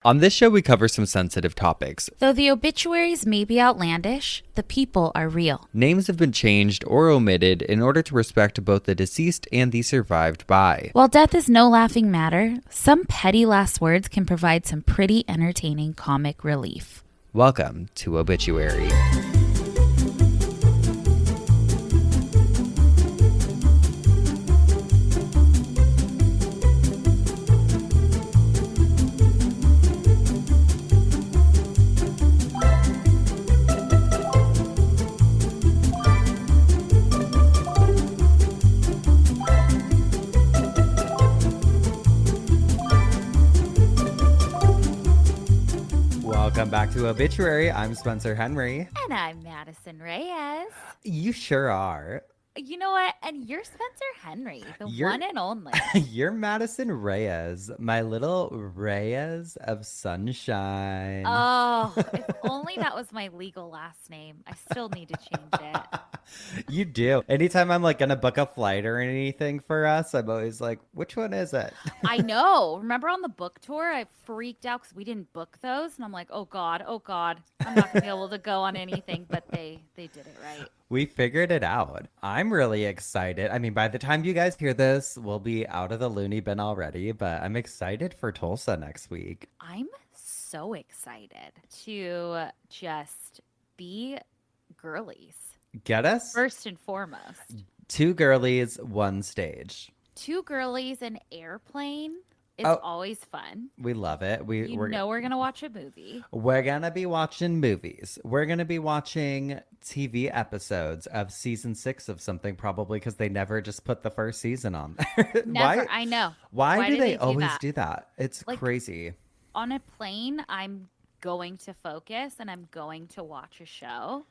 On this show, we cover some sensitive topics. Though the obituaries may be outlandish, the people are real. Names have been changed or omitted in order to respect both the deceased and the survived by. While death is no laughing matter, some petty last words can provide some pretty entertaining comic relief. Welcome to Obituary. Welcome back to Obituary. I'm Spencer Henry. And I'm Madison Reyes. You sure are. You know what? And you're Spencer Henry, the one and only. You're Madison Reyes, my little Reyes of sunshine. Oh, if only that was my legal last name. I still need to change it. You do. Anytime I'm like gonna book a flight or anything for us, I'm always like, which one is it? I know. Remember on the book tour, I freaked out because we didn't book those. And I'm like, oh God. I'm not going to be able to go on anything. But they did it right. We figured it out. I'm really excited. I mean, by the time you guys hear this, we'll be out of the loony bin already, but I'm excited for Tulsa next week. I'm so excited to just be girlies. Get us? First and foremost. 2 girlies, 1 stage. 2 girlies, an airplane is always fun. We love it. We're going to watch a movie. We're going to be watching movies. We're going to be watching TV episodes of season 6 of something, probably because they never just put the first season on there. Never. I know. Why do they always do that? It's like, crazy. On a plane, I'm going to focus and I'm going to watch a show.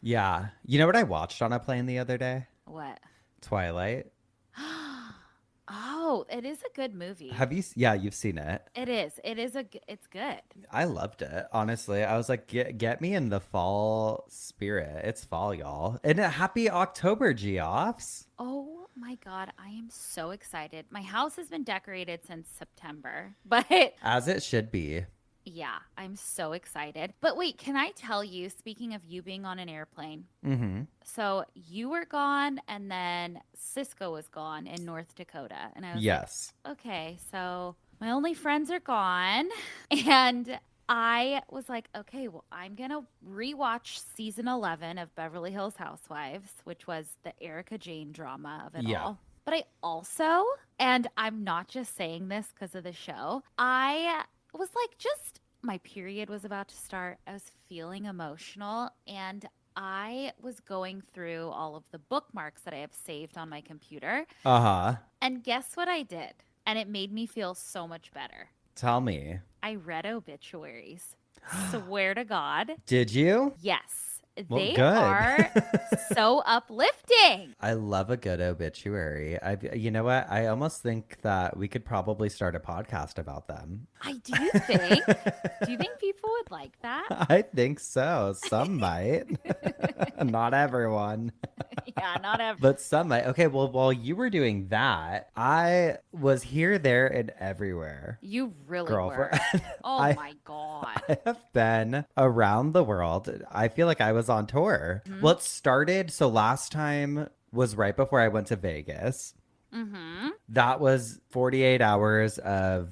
Yeah. You know what I watched on a plane the other day? What? Twilight. Oh, it is a good movie. Have you? Yeah, you've seen it. It is. It's good. I loved it. Honestly, I was like, get me in the fall spirit. It's fall, y'all. And a happy October, Geoffs. Oh my God, I am so excited. My house has been decorated since September, but as it should be. Yeah, I'm so excited. But wait, can I tell you, speaking of you being on an airplane, so you were gone and then Cisco was gone in North Dakota. And I was like, okay, so my only friends are gone. And I was like, okay, well, I'm going to rewatch season 11 of Beverly Hills Housewives, which was the Erica Jane drama of it all. But I also, and I'm not just saying this because of the show, I was like, just my period was about to start. I was feeling emotional and I was going through all of the bookmarks that I have saved on my computer. And guess what I did? And it made me feel so much better. Tell me. I read obituaries. Swear to God. Did you? Yes. Well, they are so uplifting. I love a good obituary. You know what? I almost think that we could probably start a podcast about them. I do think. Do you think people would like that? I think so. Some might. Not everyone. Yeah, not everyone. But some might. Okay, well, while you were doing that, I was here, there, and everywhere. You really Girlfriend. were. Oh my God. I have been around the world. I feel like I was on tour. Well, it started. So last time was right before I went to Vegas. That was 48 hours of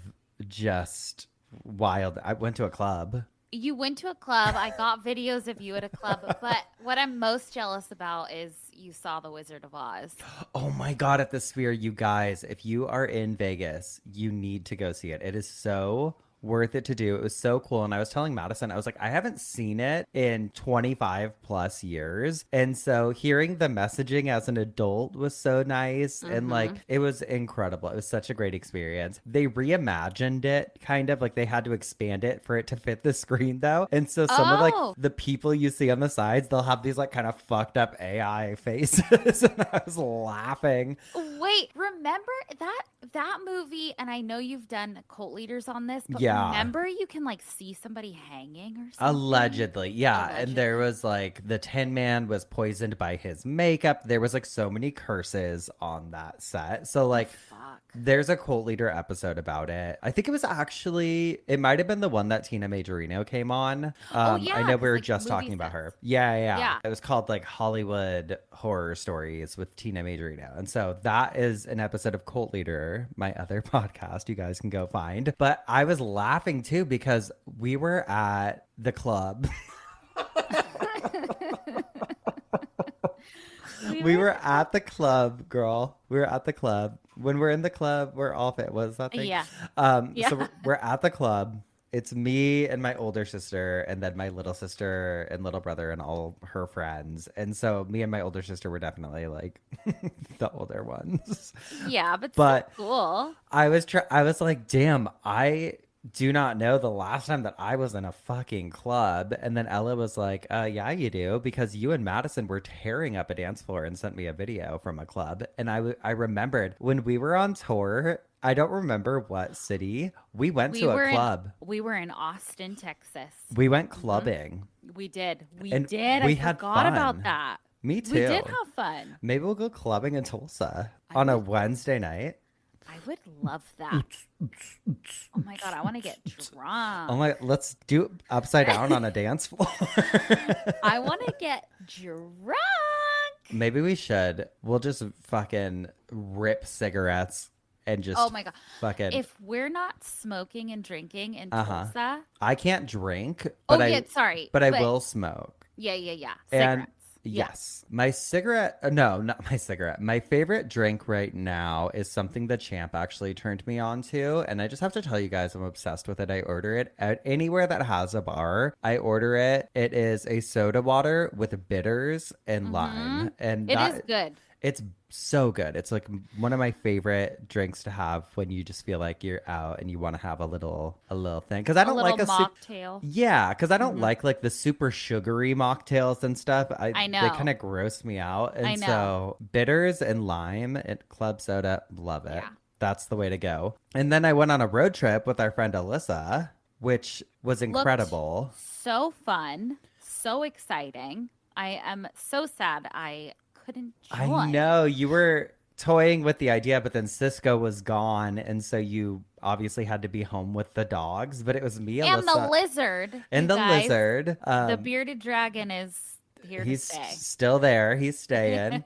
just wild. I went to a club. You went to a club. I got videos of you at a club. But what I'm most jealous about is you saw The Wizard of Oz. Oh my God, at the Sphere, you guys, if you are in Vegas, you need to go see it. It is so worth it to do. It was so cool. And I was telling Madison, I was like, I haven't seen it in 25 plus years. And so hearing the messaging as an adult was so nice. And like, it was incredible. It was such a great experience. They reimagined it kind of like they had to expand it for it to fit the screen though. And so some of like the people you see on the sides, they'll have these like kind of fucked up AI faces. And I was laughing. Wait, remember that movie? And I know you've done cult leaders on this, but Yeah. remember you can like see somebody hanging or something. Allegedly, yeah. And there was like the Tin Man was poisoned by his makeup. There was like so many curses on that set. So like there's a cult leader episode about it. I think it was actually, it might have been the one that Tina Majorino came on. Oh yeah, I know we were like, just talking about her. Yeah. It was called like Hollywood Horror Stories with Tina Majorino. And so that is an episode of Cult Leader, my other podcast you guys can go find. But I was laughing too because we were at the club. We were at the club, girl. We were at the club. When we're in the club, we're all fit. What is that thing? Yeah. So we're at the club. It's me and my older sister, and then my little sister and little brother and all her friends. And so me and my older sister were definitely like the older ones. Yeah, but so cool. I was like, damn, I do not know the last time that I was in a fucking club. And then Ella was like, yeah, you do, because you and Madison were tearing up a dance floor and sent me a video from a club. And I remembered when we were on tour, I don't remember what city, we went to a club. We were in Austin, Texas. We went clubbing. We did. We had forgot fun. about that. Me too. We did have fun. Maybe we'll go clubbing in Tulsa on a Wednesday night. I would love that. Oh my God, I want to get drunk. Oh my, let's do upside down on a dance floor. I want to get drunk. Maybe we should. We'll just fucking rip cigarettes and just, oh my God, fucking. If we're not smoking and drinking in Tulsa. I can't drink, but but I will smoke. Yeah. Cigarettes. And yes, my cigarette, no, not my cigarette. My favorite drink right now is something the Champ actually turned me on to. And I just have to tell you guys, I'm obsessed with it. I order it at anywhere that has a bar. I order it. It is a soda water with bitters and lime. And it is good. It's so good. It's like one of my favorite drinks to have when you just feel like you're out and you want to have a little thing. Because I don't like a mocktail. Yeah, because I don't like the super sugary mocktails and stuff. I know they kind of gross me out. And so bitters and lime and club soda, love it. Yeah. That's the way to go. And then I went on a road trip with our friend Alyssa, which was incredible. So fun, so exciting. I am so sad I couldn't join. I know, you were toying with the idea, but then Cisco was gone, and so you obviously had to be home with the dogs. But it was me, and Alyssa, the lizard. and the lizard. The bearded dragon is here he's to stay. Still there. He's staying.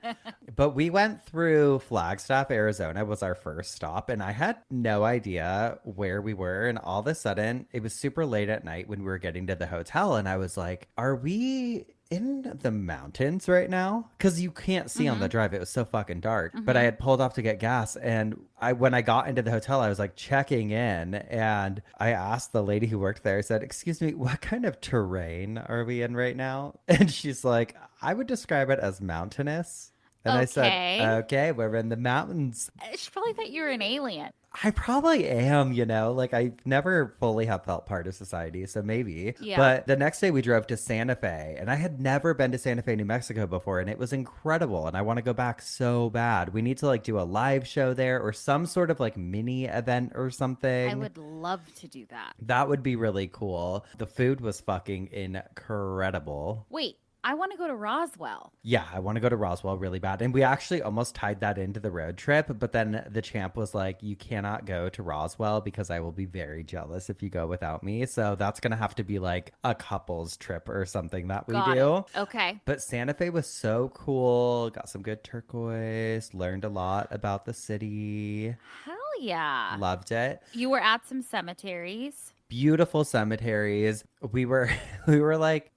But we went through Flagstaff, Arizona was our first stop, and I had no idea where we were. And all of a sudden, it was super late at night when we were getting to the hotel, and I was like, are we in the mountains right now? Because you can't see on the drive. It was so fucking dark. But I had pulled off to get gas, and when I got into the hotel, I was like checking in, and I asked the lady who worked there, I said, excuse me, what kind of terrain are we in right now? And she's like, I would describe it as mountainous. And I said, okay, we're in the mountains. She probably thought you were an alien. I probably am, like I never fully have felt part of society, so maybe. Yeah. But the next day we drove to Santa Fe, and I had never been to Santa Fe, New Mexico before, and it was incredible, and I want to go back so bad. We need to do a live show there or some sort of mini event or something. I would love to do that. That would be really cool. The food was fucking incredible. Wait. I want to go to Roswell. Yeah, I want to go to Roswell really bad. And we actually almost tied that into the road trip. But then the Champ was like, you cannot go to Roswell because I will be very jealous if you go without me. So that's going to have to be a couple's trip or something that we do. Okay. But Santa Fe was so cool. Got some good turquoise. Learned a lot about the city. Hell yeah. Loved it. You were at some cemeteries. Beautiful cemeteries. We were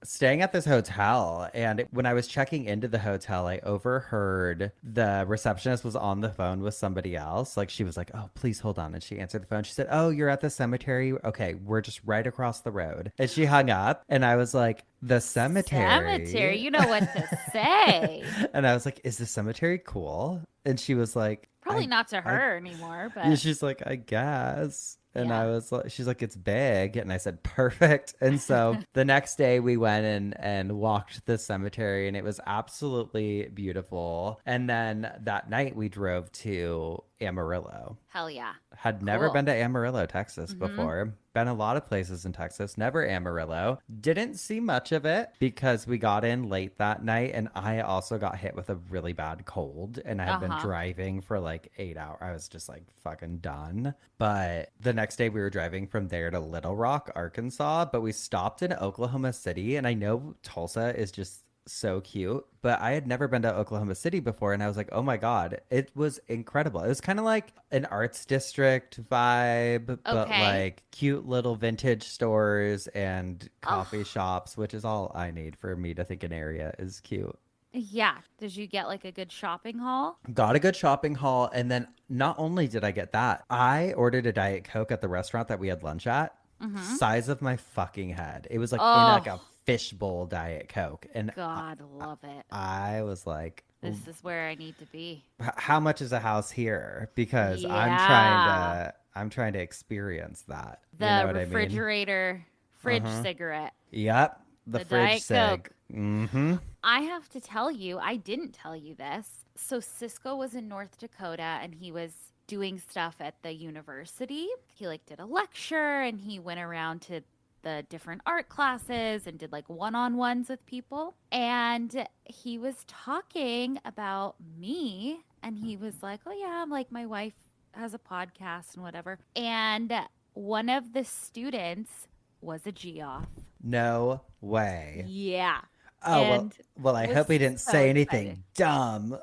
staying at this hotel, and when I was checking into the hotel, I overheard the receptionist was on the phone with somebody else. She was like, oh, please hold on. And she answered the phone. She said, oh, you're at the cemetery? Okay, we're just right across the road. And she hung up, and I was like, the cemetery. Cemetery, you know what to say. And I was like, is the cemetery cool? And she was like, probably not to her anymore, but she's like, I guess. And I was like, she's like, it's big. And I said, perfect. And so the next day we went and walked the cemetery, and it was absolutely beautiful. And then that night we drove to Amarillo. Hell yeah. Had never Cool. been to Amarillo, Texas before. Been a lot of places in Texas, never Amarillo. Didn't see much of it because we got in late that night and I also got hit with a really bad cold and I had been Uh-huh. driving for like 8 hours. I was just like fucking done. But the next day we were driving from there to Little Rock, Arkansas, but we stopped in Oklahoma City and I know Tulsa is just so cute, but I had never been to Oklahoma City before and I was like, oh my God, it was incredible. It was kind of like an arts district vibe, but Okay. like cute little vintage stores and coffee Oh, shops, which is all I need for me to think an area is cute. yeah. Did you get like a good shopping haul? Got a good shopping haul. And then not only did I get that, I ordered a Diet Coke at the restaurant that we had lunch at. Mm-hmm. Size of my fucking head. It was like in like a Oh, fishbowl Diet Coke. And God, love it. I was like, This is where I need to be. how much is a house here? Because Yeah. I'm trying to experience that. You know The what I mean? refrigerator fridge Uh-huh. cigarette. Yep. The The fridge Diet sig. Coke. Mm-hmm. I have to tell you, I didn't tell you this. So Cisco was in North Dakota and he was doing stuff at the university. He like did a lecture and he went around to the different art classes and did like one-on-ones with people. And he was talking about me and he was like, "Oh yeah, I'm like my wife has a podcast and whatever." And one of the students was a Geoff. No way. Yeah. Oh, And well, I was hope he didn't so say excited. anything dumb.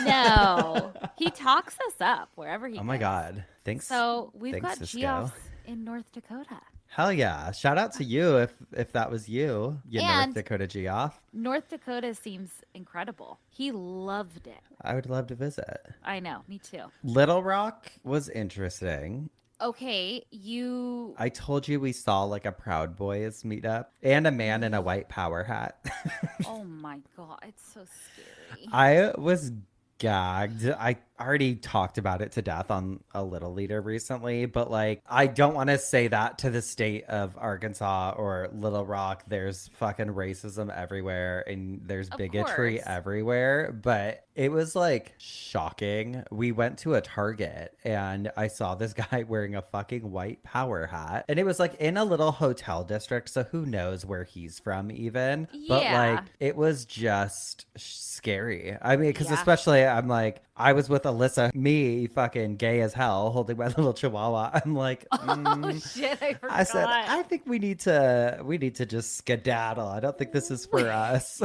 No, he talks us up wherever he Oh my goes. God. Thanks. So we've Thanks, got Cisco. Geoffs in North Dakota. Hell yeah. Shout out to you if that was you, you North And Dakota Geoff. North Dakota seems incredible. He loved it. I would love to visit. I know, me too. Little Rock was interesting. Okay, you. I told you we saw like a Proud Boys meetup and a man in a white power hat. Oh my God, it's so scary. I was gagged. I already talked about it to death on a Little Leader recently, but like, I don't want to say that to the state of Arkansas or Little Rock. There's fucking racism everywhere and there's Of bigotry course. everywhere, but it was like shocking. We went to a Target and I saw this guy wearing a fucking white power hat, and it was like in a little hotel district, so who knows where he's from even. But Yeah. like, it was just scary. I mean, because Yeah. especially I'm like, I was with Alyssa, me fucking gay as hell, holding my little chihuahua. I'm like, Oh shit, I forgot. I said, I think we need to just skedaddle. I don't think this is for us.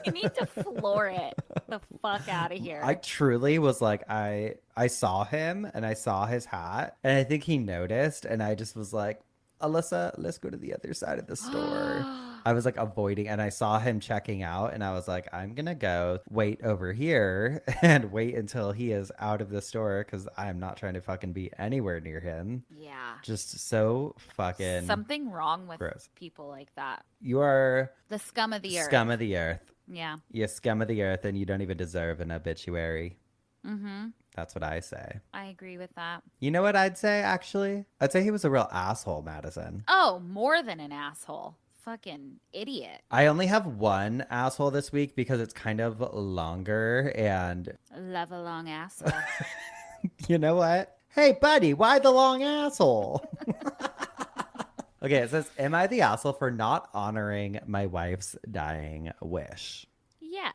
We need to floor it the fuck out of here. I truly was like, I saw him and I saw his hat and I think he noticed and I just was like, Alyssa, let's go to the other side of the store. I was like avoiding, and I saw him checking out and I was like, I'm gonna go wait over here and wait until he is out of the store because I'm not trying to fucking be anywhere near him. Yeah. Just so fucking Something wrong with gross. people like that. You are The scum of the earth. scum of the earth. Yeah. You scum of the earth and you don't even deserve an obituary. Mm-hmm. That's what I say. I agree with that. You know what I'd say, actually? I'd say he was a real asshole, Madison. Oh, more than an asshole. Fucking idiot. I only have one asshole this week because it's kind of longer and Love a long asshole. you know what? Hey, buddy, why the long asshole? Okay, it says, am I the asshole for not honoring my wife's dying wish? Yes.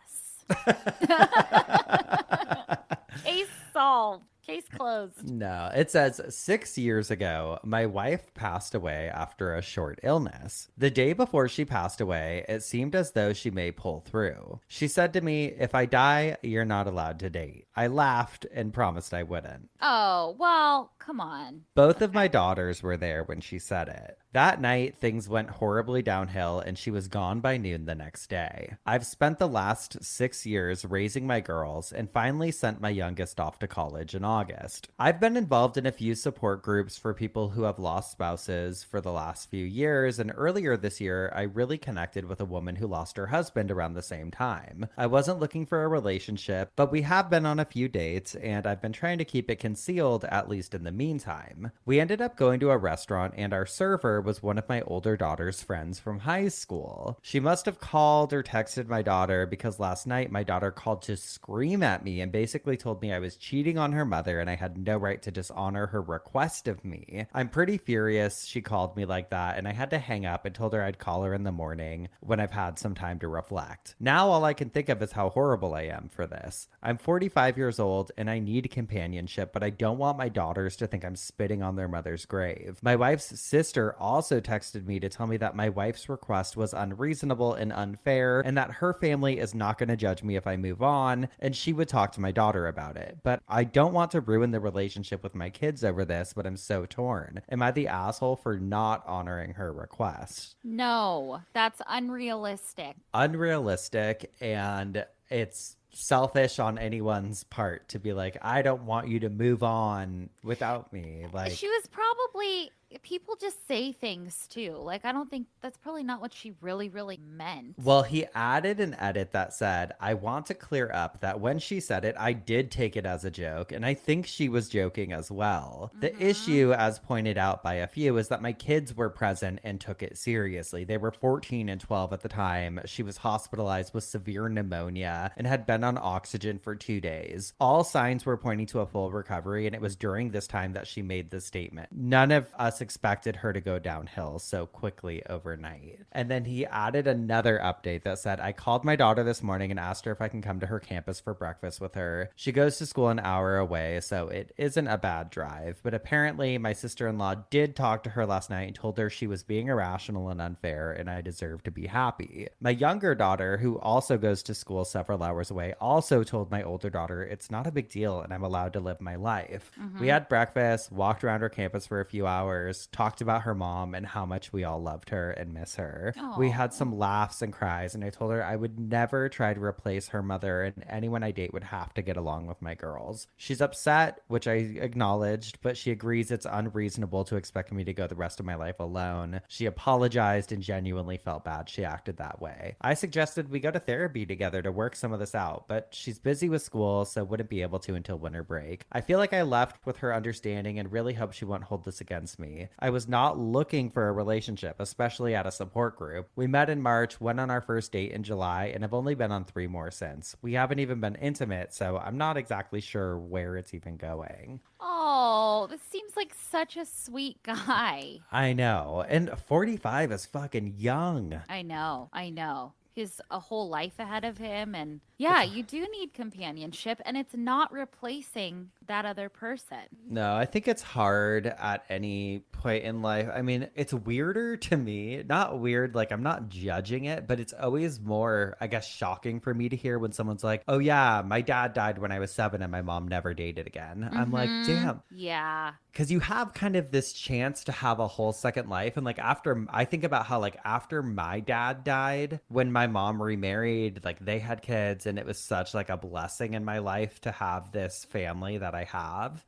Case solved. Case closed. No, it says 6 years ago, my wife passed away after a short illness. The day before she passed away, it seemed as though she may pull through. She said to me, if I die, you're not allowed to date. I laughed and promised I wouldn't. Oh, well, come on. Both of my daughters were there when she said it. That night, things went horribly downhill and she was gone by noon the next day. I've spent the last 6 years raising my girls and finally sent my youngest off to college in August. I've been involved in a few support groups for people who have lost spouses for the last few years, and earlier this year, I really connected with a woman who lost her husband around the same time. I wasn't looking for a relationship, but we have been on a few dates, and I've been trying to keep it concealed, at least in the meantime. We ended up going to a restaurant, and our server was one of my older daughter's friends from high school. She must have called or texted my daughter because last night my daughter called to scream at me and basically told me I was cheating on her mother mother, and I had no right to dishonor her request of me. I'm pretty furious she called me like that, and I had to hang up and told her I'd call her in the morning when I've had some time to reflect. Now all I can think of is how horrible I am for this. I'm 45 years old and I need companionship, but I don't want my daughters to think I'm spitting on their mother's grave. My wife's sister also texted me to tell me that my wife's request was unreasonable and unfair, and that her family is not going to judge me if I move on, and she would talk to my daughter about it. But I don't want to ruin the relationship with my kids over this, but I'm so torn. Am I the asshole for not honoring her request? No, that's unrealistic. Unrealistic, and it's selfish on anyone's part to be like, I don't want you to move on without me. Like, she was probably, people just say things too. Like, I don't think that's probably not what she really meant. Well, he added an edit that said, I want to clear up that when she said it, I did take it as a joke, and I think she was joking as well. The issue, as pointed out by a few, is that my kids were present and took it seriously. They were 14 and 12 at the time. She was hospitalized with severe pneumonia and had been on oxygen for 2 days. All signs were pointing to a full recovery, and it was during this time that she made the statement. None of us expected her to go downhill so quickly overnight. And then he added another update that said, I called my daughter this morning and asked her if I can come to her campus for breakfast with her. She goes to school an hour away, so it isn't a bad drive. But apparently my sister-in-law did talk to her last night and told her she was being irrational and unfair, and I deserve to be happy. My younger daughter, who also goes to school several hours away, also told my older daughter it's not a big deal and I'm allowed to live my life. We had breakfast, walked around her campus for a few hours, talked about her mom and how much we all loved her and miss her. Aww. We had some laughs and cries, and I told her I would never try to replace her mother, and anyone I date would have to get along with my girls. She's upset, which I acknowledged, but she agrees it's unreasonable to expect me to go the rest of my life alone. She apologized and genuinely felt bad she acted that way. I suggested we go to therapy together to work some of this out, but she's busy with school, so wouldn't be able to until winter break. I feel like I left with her understanding and really hope she won't hold this against me. I was not looking for a relationship, especially at a support group. We met in March, went on our first date in July, and have only been on 3 more since. We haven't even been intimate, so I'm not exactly sure where it's even going. Oh, this seems like such a sweet guy. I know. And 45 is fucking young. I know. He's a whole life ahead of him. And yeah, you do need companionship, and it's not replacing that other person. No, I think it's hard at any point in life. I mean, it's weirder to me. Not weird, like I'm not judging it, but it's always more, I guess, shocking for me to hear when someone's like, oh yeah, my dad died when I was 7 and my mom never dated again. I'm like, damn. Yeah. Because you have kind of this chance to have a whole second life. And like I think about how like after my dad died, when my mom remarried, like they had kids, and it was such like a blessing in my life to have this family that I have.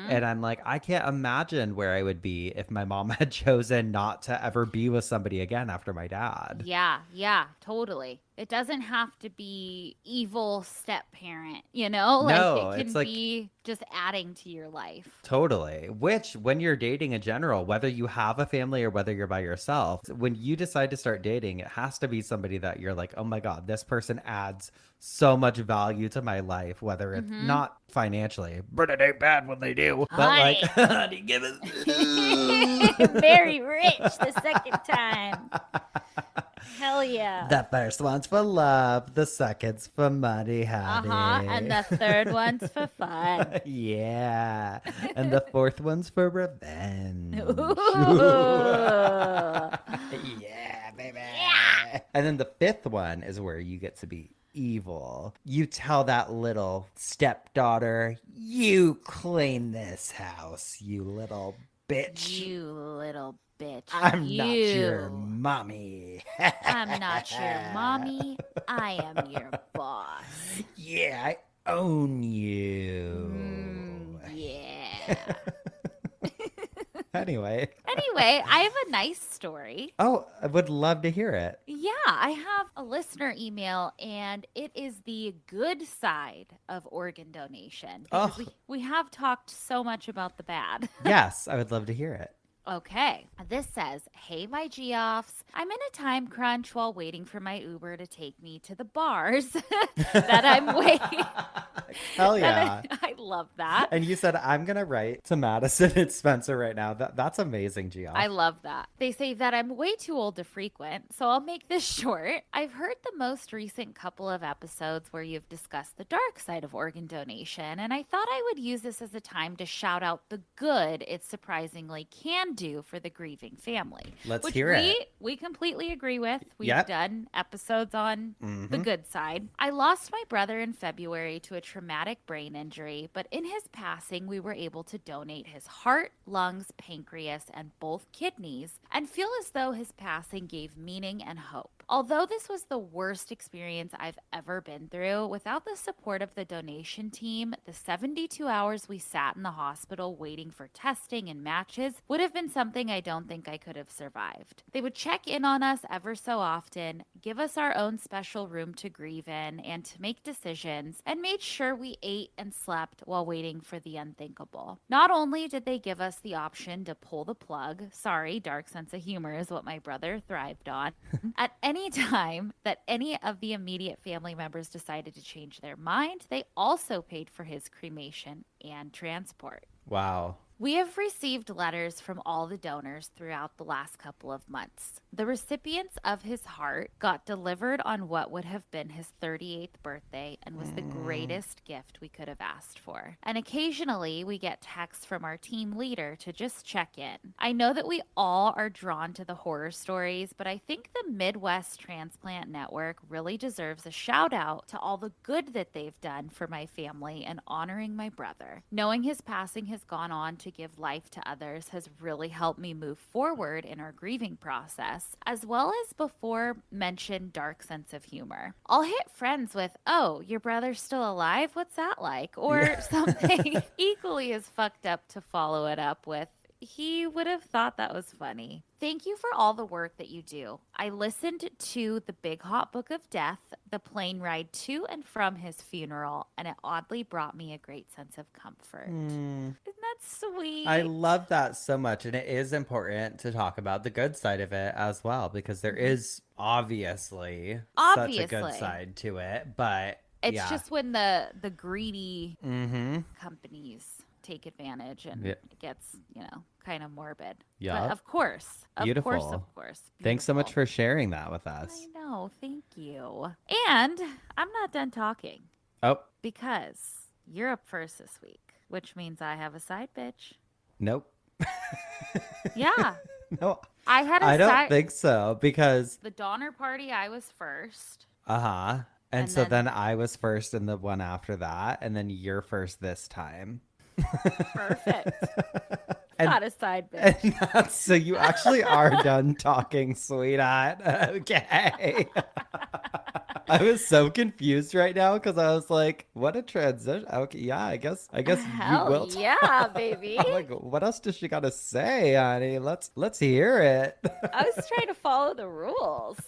And I'm like, I can't imagine where I would be if my mom had chosen not to ever be with somebody again after my dad. Yeah, totally. It doesn't have to be evil step parent, you know? Like No, it can it's like, be just adding to your life. Totally. Which, when you're dating in general, whether you have a family or whether you're by yourself, when you decide to start dating, it has to be somebody that you're like, oh my God, this person adds so much value to my life, whether it's not financially, but it ain't bad when they do. But Honey. like, honey, give it. Very rich the second time. Hell yeah. The first one's for love, the second's for money, honey. And the third one's for fun. Yeah. And the fourth one's for revenge. Yeah, baby. Yeah. And then the fifth one is where you get to be evil. You tell that little stepdaughter, you clean this house, you little bitch. You little bitch. I'm not your mommy. I'm not your mommy. I am your boss. Yeah, I own you. Yeah. Anyway, I have a nice story. Oh, I would love to hear it. Yeah, I have a listener email, and it is the good side of organ donation. Because we have talked so much about the bad. Yes, I would love to hear it. Okay, this says, hey, my Geoffs, I'm in a time crunch while waiting for my Uber to take me to the bars that I'm waiting. Hell yeah. I love that. And you said, I'm going to write to Madison and Spencer right now. That's amazing, I Geoff. love that. They say that I'm way too old to frequent, so I'll make this short. I've heard the most recent couple of episodes where you've discussed the dark side of organ donation, and I thought I would use this as a time to shout out the good it surprisingly can do for the grieving family. Let's which hear it. We completely agree with. We've Yep. done episodes on the good side. I lost my brother in February to a traumatic brain injury, but in his passing, we were able to donate his heart, lungs, pancreas, and both kidneys, and feel as though his passing gave meaning and hope. Although this was the worst experience I've ever been through, without the support of the donation team, the 72 hours we sat in the hospital waiting for testing and matches would have been something I don't think I could have survived. They would check in on us ever so often, give us our own special room to grieve in and to make decisions, and made sure we ate and slept while waiting for the unthinkable. Not only did they give us the option to pull the plug, sorry, dark sense of humor is what my brother thrived on, at any time that any of the immediate family members decided to change their mind, they also paid for his cremation and transport. Wow. We have received letters from all the donors throughout the last couple of months. The recipients of his heart got delivered on what would have been his 38th birthday and was the greatest gift we could have asked for. And occasionally we get texts from our team leader to just check in. I know that we all are drawn to the horror stories, but I think the Midwest Transplant Network really deserves a shout out to all the good that they've done for my family and honoring my brother. Knowing his passing has gone on to give life to others has really helped me move forward in our grieving process, as well as before mentioned dark sense of humor. I'll hit friends with, "Oh, your brother's still alive? What's that like?" Or something equally as fucked up to follow it up with, "He would have thought that was funny." Thank you for all the work that you do. I listened to The Big Hot Book of Death, the plane ride to and from his funeral, and it oddly brought me a great sense of comfort. Isn't that sweet? I love that so much. And it is important to talk about the good side of it as well, because there is obviously such a good side to it. But it's just when the greedy companies take advantage and it gets, kind of morbid. Yeah. But of course. Beautiful. Of course. Thanks so much for sharing that with us. I know. Thank you. And I'm not done talking. Oh. Because you're up first this week, which means I have a side bitch. Nope. Yeah. No. I don't think so, because the Donner Party, I was first. And so then I was first in the one after that, and then you're first this time. Perfect. Not a side bitch. And so you actually are done talking, sweetheart. Okay. I was so confused right now because I was like, what a transition. Okay, yeah, I guess Hell you will talk. Yeah, baby. I'm like, what else does she gotta say, honey? Let's hear it. I was trying to follow the rules.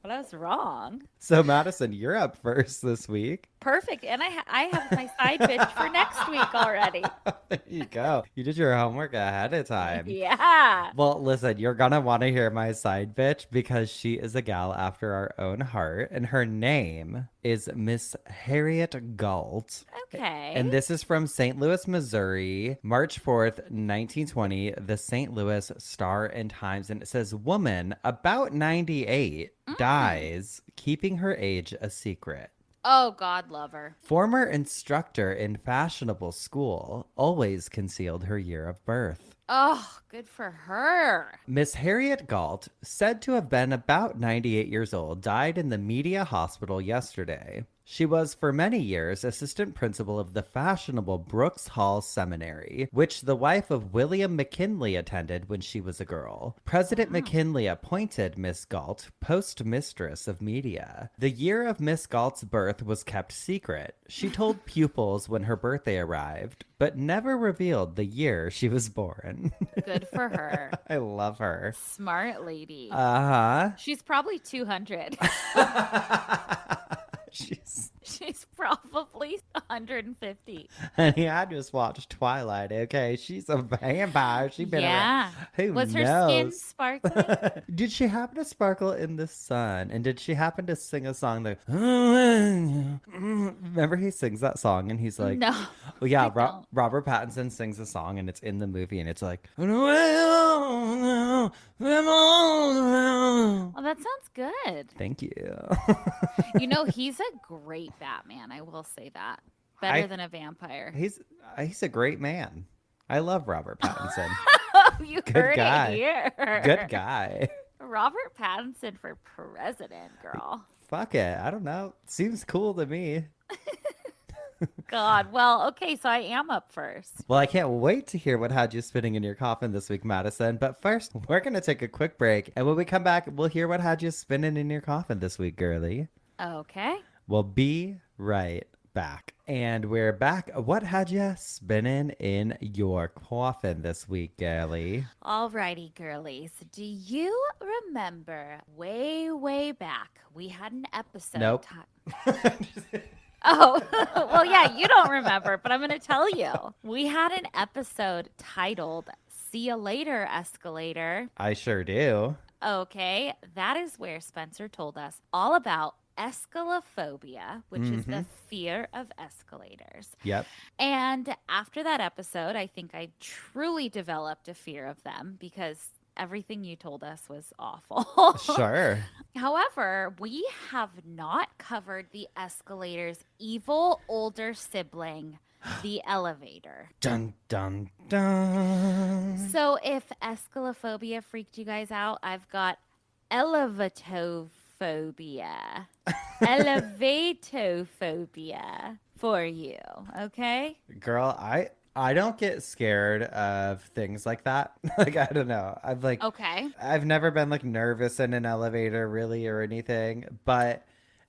But I was wrong. So, Madison, you're up first this week. Perfect. And I have my side bitch for next week already. There you go. You did your homework ahead of time. Yeah. Well, listen, you're going to want to hear my side bitch because she is a gal after our own heart. And her name is Miss Harriet Galt. Okay. And this is from St. Louis, Missouri, March 4th, 1920, the St. Louis Star and Times. And it says, woman about 98 dies, keeping her age a secret. Oh, God love her. Former instructor in fashionable school, always concealed her year of birth. Oh, good for her. Miss Harriet Galt, said to have been about 98 years old, died in the Media Hospital yesterday. She was for many years assistant principal of the fashionable Brooks Hall Seminary, which the wife of William McKinley attended when she was a girl. President McKinley appointed Miss Galt postmistress of media. The year of Miss Galt's birth was kept secret. She told pupils when her birthday arrived, but never revealed the year she was born. Good for her. I love her. Smart lady. Uh-huh. She's probably 200. She's probably 150. Honey, I just watched Twilight, okay? She's a vampire. She been around. Yeah. Who Was her skin knows? sparkling? Did she happen to sparkle in the sun? And did she happen to sing a song that... Remember he sings that song and he's like... No. Well, yeah, I don't. Robert Pattinson sings a song and it's in the movie and it's like... Well, Oh, that sounds good. thank you. You know, he's a great Batman. I will say that. Better than a vampire. He's a great man. I love Robert Pattinson. Oh, you Good heard guy. it here. Good guy. Robert Pattinson for president, girl. Fuck it. I don't know. Seems cool to me. God. Well, okay, so I am up first. Well, I can't wait to hear what had you spinning in your coffin this week, Madison. But first, we're going to take a quick break. And when we come back, we'll hear what had you spinning in your coffin this week, girly. Okay. We'll be right back. And we're back. What had you spinning in your coffin this week, girly? Alrighty, girlies. Do you remember way, way back we had an episode? Nope. Oh, well, yeah, you don't remember, but I'm going to tell you. We had an episode titled See Ya Later, Escalator. I sure do. Okay, that is where Spencer told us all about escalophobia, which is the fear of escalators. Yep. And after that episode, I think I truly developed a fear of them because everything you told us was awful. Sure. However, we have not covered the escalator's evil older sibling, the elevator. Dun, dun, dun. So if escalophobia freaked you guys out, I've got elevatophobia. Elevatophobia for you, okay? Girl, I don't get scared of things like that. Like, I don't know. Okay. I've never been like nervous in an elevator really or anything, but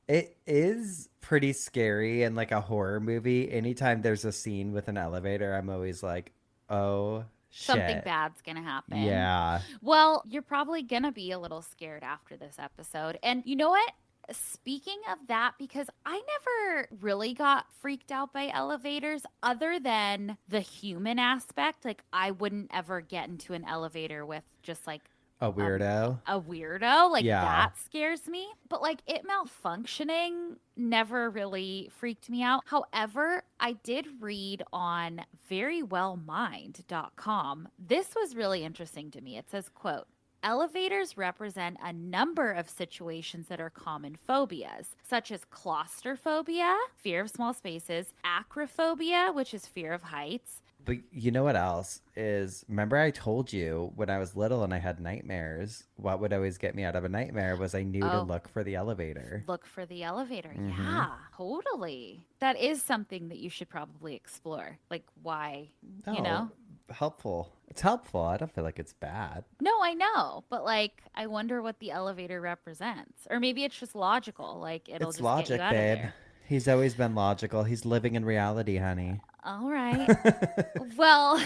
it is pretty scary in like a horror movie. Anytime there's a scene with an elevator, I'm always like, oh shit. Something bad's gonna happen. Yeah. Well, you're probably gonna be a little scared after this episode. And you know what? Speaking of that, because I never really got freaked out by elevators other than the human aspect. Like, I wouldn't ever get into an elevator with just like A weirdo. a weirdo. Like, Yeah. that scares me. But like it malfunctioning never really freaked me out. However, I did read on verywellmind.com. This was really interesting to me. It says, quote, elevators represent a number of situations that are common phobias, such as claustrophobia, fear of small spaces, acrophobia, which is fear of heights. But you know what else is, remember I told you when I was little and I had nightmares, what would always get me out of a nightmare was I knew to look for the elevator. Look for the elevator. Yeah, totally. That is something that you should probably explore. Like, why, you know? Helpful. It's helpful. I don't feel like it's bad. No, I know. But like, I wonder what the elevator represents. Or maybe it's just logical. Like, it'll It's just logic, get you out babe. of there. He's always been logical. He's living in reality, honey. All right. Well,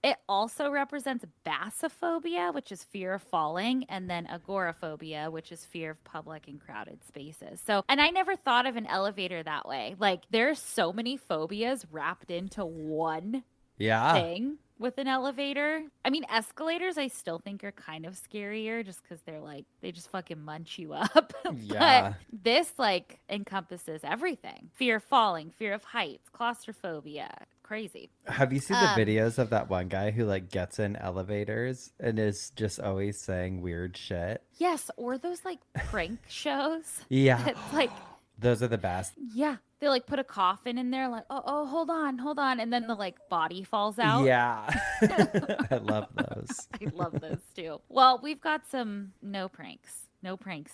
it also represents basophobia, which is fear of falling, and then agoraphobia, which is fear of public and crowded spaces. So, and I never thought of an elevator that way. Like, there's so many phobias wrapped into one Yeah. thing with an elevator. I mean, escalators I still think are kind of scarier just because they're like, they just fucking munch you up. Yeah. But this like encompasses everything. Fear of falling, fear of heights, claustrophobia. Crazy. Have you seen the videos of that one guy who like gets in elevators and is just always saying weird shit? Yes, or those like prank shows. Yeah. It's like, Those are the best. yeah, they like put a coffin in there, like, oh, hold on, and then the like body falls out. Yeah. I love those. I love those too. Well, we've got some no pranks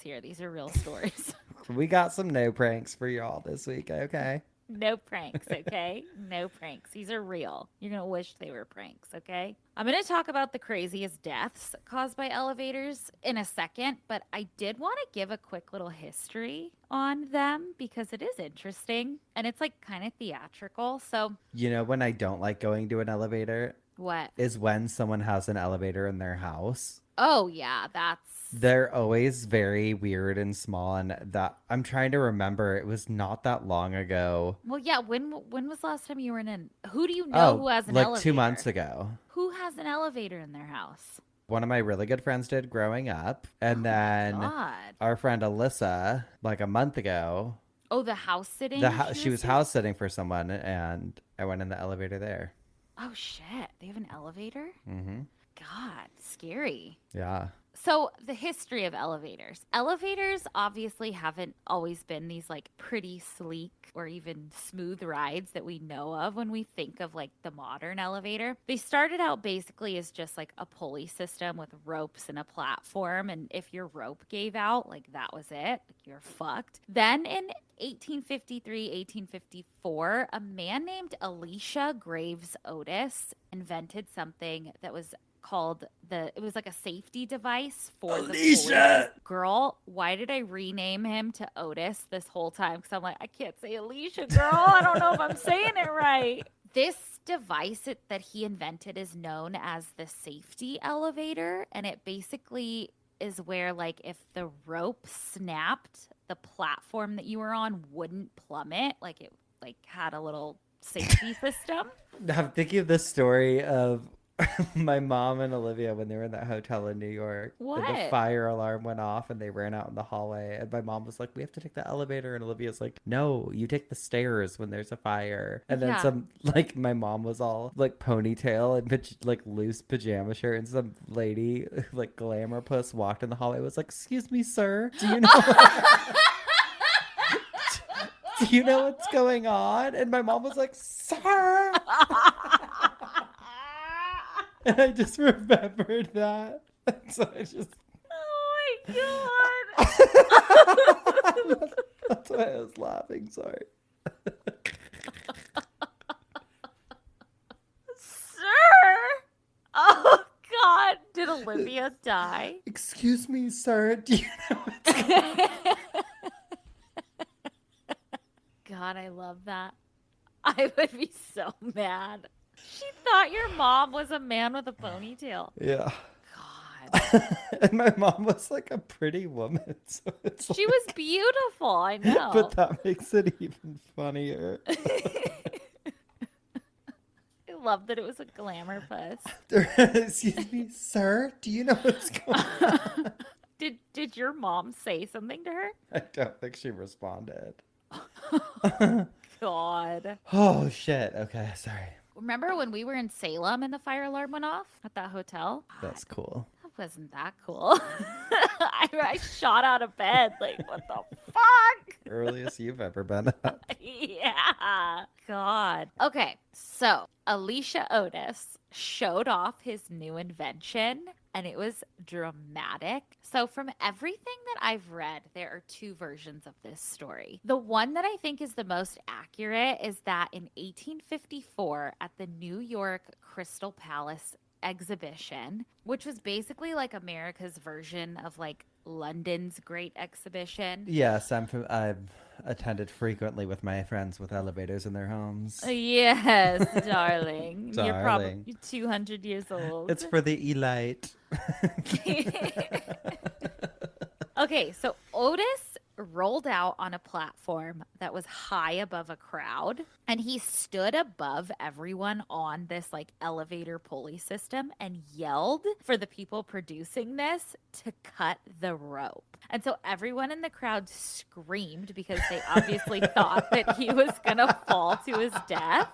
here. These are real stories. We got some no pranks for y'all this week, okay? No pranks, okay? No pranks. These are real. You're going to wish they were pranks, okay? I'm going to talk about the craziest deaths caused by elevators in a second, but I did want to give a quick little history on them because it is interesting and it's like kind of theatrical. So, You know when I don't like going to an elevator what? is when someone has an elevator in their house. Oh, yeah, They're always very weird and small, and that I'm trying to remember. It was not that long ago. well, yeah. When was the last time you were in an? Who do you know Oh, who has an like 2 months elevator? ago. Who has an elevator in their house? One of my really good friends did growing up, and Oh my then God. our friend Alyssa, like a month ago, Oh, the house sitting she she was was doing? house sitting for someone, and I went in the elevator there. Oh shit. They have an elevator? Mm-hmm. God, scary. Yeah. So, the history of elevators. Elevators obviously haven't always been these like pretty sleek or even smooth rides that we know of when we think of like the modern elevator. They started out basically as just like a pulley system with ropes and a platform. And if your rope gave out, like that was it, like you're fucked. Then in 1853, 1854, a man named Elisha Graves Otis invented something that was called it was like a safety device for the police. Girl, why did I rename him to Otis this whole time? Because I'm like, I can't say Alicia, girl. I don't know if I'm saying it right. This device that he invented is known as the safety elevator, and it basically is where, like, if the rope snapped, the platform that you were on wouldn't plummet. Like, it like had a little safety system. I'm thinking of this story of my mom and Olivia when they were in that hotel in New York. What? And the fire alarm went off and they ran out in the hallway. And my mom was like, we have to take the elevator. And Olivia's like, no, you take the stairs when there's a fire. And then like, my mom was all like ponytail and like loose pajama shirt. And some lady, like glamour puss, walked in the hallway, was like, excuse me, sir, do you know? Do you know what's going on? And my mom was like, sir. And I just remembered that. So I just. Oh my God. That's why I was laughing. Sorry. Sir? Oh God. Did Olivia die? Excuse me, sir. Do you know what's going on? God, I love that. I would be so mad. She thought your mom was a man with a ponytail. Yeah. God. And my mom was like a pretty woman. So it's She was beautiful, I know. But that makes it even funnier. I love that it was a glamour puss. Excuse me, sir. Do you know what's going on? Did your mom say something to her? I don't think she responded. God. Oh, shit. Okay, sorry. Remember when we were in Salem and the fire alarm went off at that hotel? That's cool. That wasn't that cool. I shot out of bed like, what the fuck? Earliest you've ever been up. Yeah. God. Okay, so Alicia Otis showed off his new invention and it was dramatic. So from everything that I've read, there are two versions of this story. The one that I think is the most accurate is that in 1854 at the New York Crystal Palace exhibition, which was basically like America's version of like London's Great Exhibition. Yes, I've attended frequently with my friends with elevators in their homes. Yes, darling. You're Darling. probably 200 years old. It's for the elite. Okay, so Otis rolled out on a platform that was high above a crowd, and he stood above everyone on this like elevator pulley system and yelled for the people producing this to cut the rope. And so everyone in the crowd screamed because they obviously thought that he was gonna fall to his death.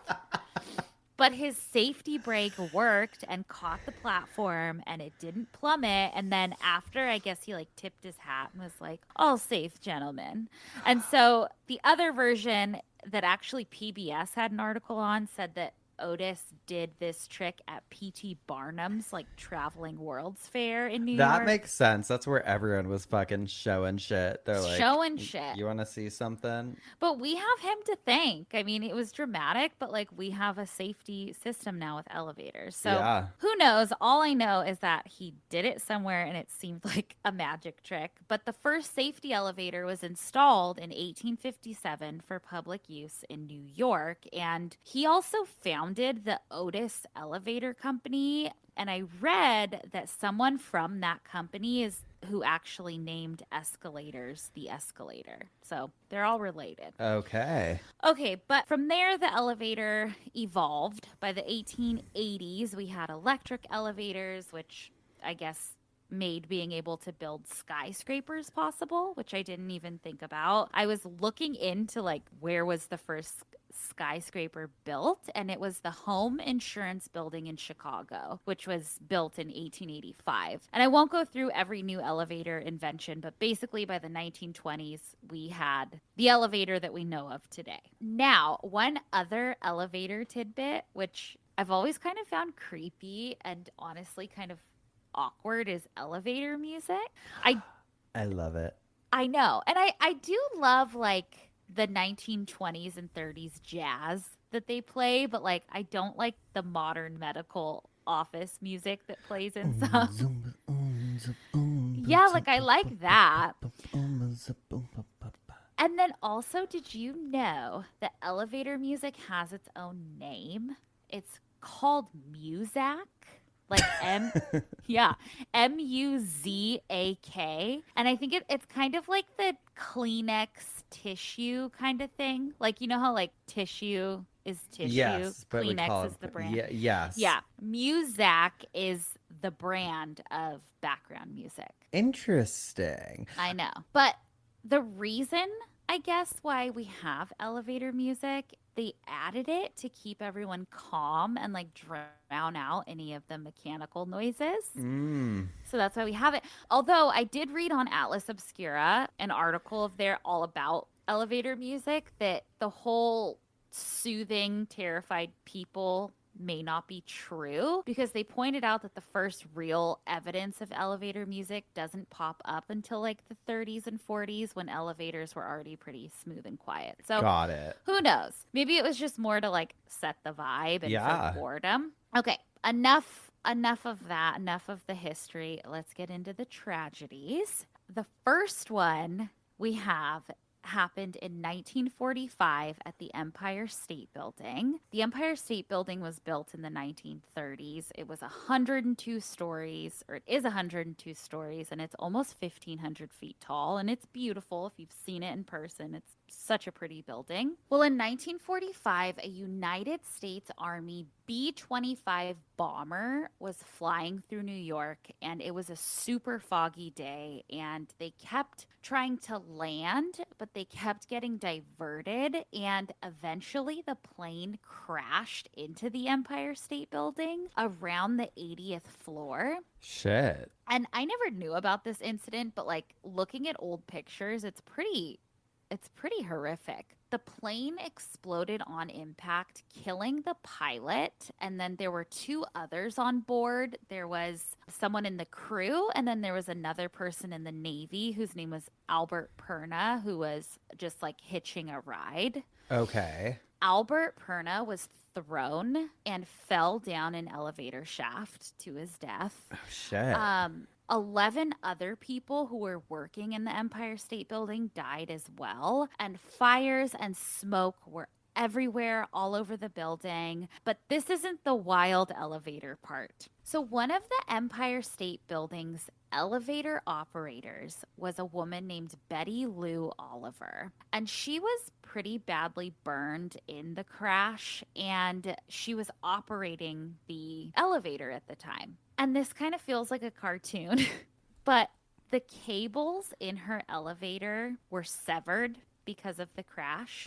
But his safety brake worked and caught the platform and it didn't plummet. And then after, I guess he like tipped his hat and was like, all safe, gentlemen. And so the other version that actually PBS had an article on said that Otis did this trick at P.T. Barnum's like traveling World's Fair in New York. That makes sense. That's where everyone was fucking showing shit. They're like, showing shit. You want to see something? But we have him to thank. I mean, it was dramatic, but like we have a safety system now with elevators. So Yeah. Who knows? All I know is that he did it somewhere and it seemed like a magic trick. But the first safety elevator was installed in 1857 for public use in New York. And he also founded the Otis Elevator Company And I read that someone from that company is who actually named escalators the escalator. So they're all related. Okay. Okay, but from there, the elevator evolved. By the 1880s, we had electric elevators, which I guess made being able to build skyscrapers possible, which I didn't even think about. I was looking into like where was the first skyscraper built, and it was the Home Insurance Building in Chicago, which was built in 1885. And I won't go through every new elevator invention, but basically by the 1920s, we had the elevator that we know of today. Now, one other elevator tidbit, which I've always kind of found creepy and honestly kind of awkward, is elevator music. I love it. I know. And I do love like the 1920s and 30s jazz that they play, but like I don't like the modern medical office music that plays in some. Yeah, like I like that. And then also, did you know that elevator music has its own name? It's called Muzak. Like Muzak. And I think it's kind of like the Kleenex tissue kind of thing. Like, you know how like tissue is tissue? Yes, but Kleenex is the brand. Yes. Yeah. Muzak is the brand of background music. Interesting. I know. But the reason, I guess, why we have elevator music, they added it to keep everyone calm and like drown out any of the mechanical noises. So that's why we have it. Although I did read on Atlas Obscura an article of there all about elevator music, that the whole soothing terrified people may not be true, because they pointed out that the first real evidence of elevator music doesn't pop up until like the 30s and 40s, when elevators were already pretty smooth and quiet. So got it. Who knows? Maybe it was just more to like set the vibe and for boredom. Okay, enough of that, enough of the history. Let's get into the tragedies. The first one we have happened in 1945 at the Empire State Building. The Empire State Building was built in the 1930s. It was 102 stories, or it is 102 stories, and it's almost 1,500 feet tall, and it's beautiful. If you've seen it in person, it's such a pretty building. Well, in 1945, a United States Army B-25 bomber was flying through New York, and it was a super foggy day, and they kept trying to land, but they kept getting diverted, and eventually the plane crashed into the Empire State Building around the 80th floor. Shit. And I never knew about this incident, but like looking at old pictures, it's pretty horrific. The plane exploded on impact, killing the pilot, and then there were two others on board. There was someone in the crew, and then there was another person in the Navy whose name was Albert Perna, who was just like hitching a ride. Okay. Albert Perna was thrown and fell down an elevator shaft to his death. Oh, shit. 11 other people who were working in the Empire State Building died as well, and fires and smoke were everywhere all over the building. But this isn't the wild elevator part. So one of the Empire State Building's elevator operators was a woman named Betty Lou Oliver, and she was pretty badly burned in the crash, and she was operating the elevator at the time. And this kind of feels like a cartoon, but the cables in her elevator were severed because of the crash.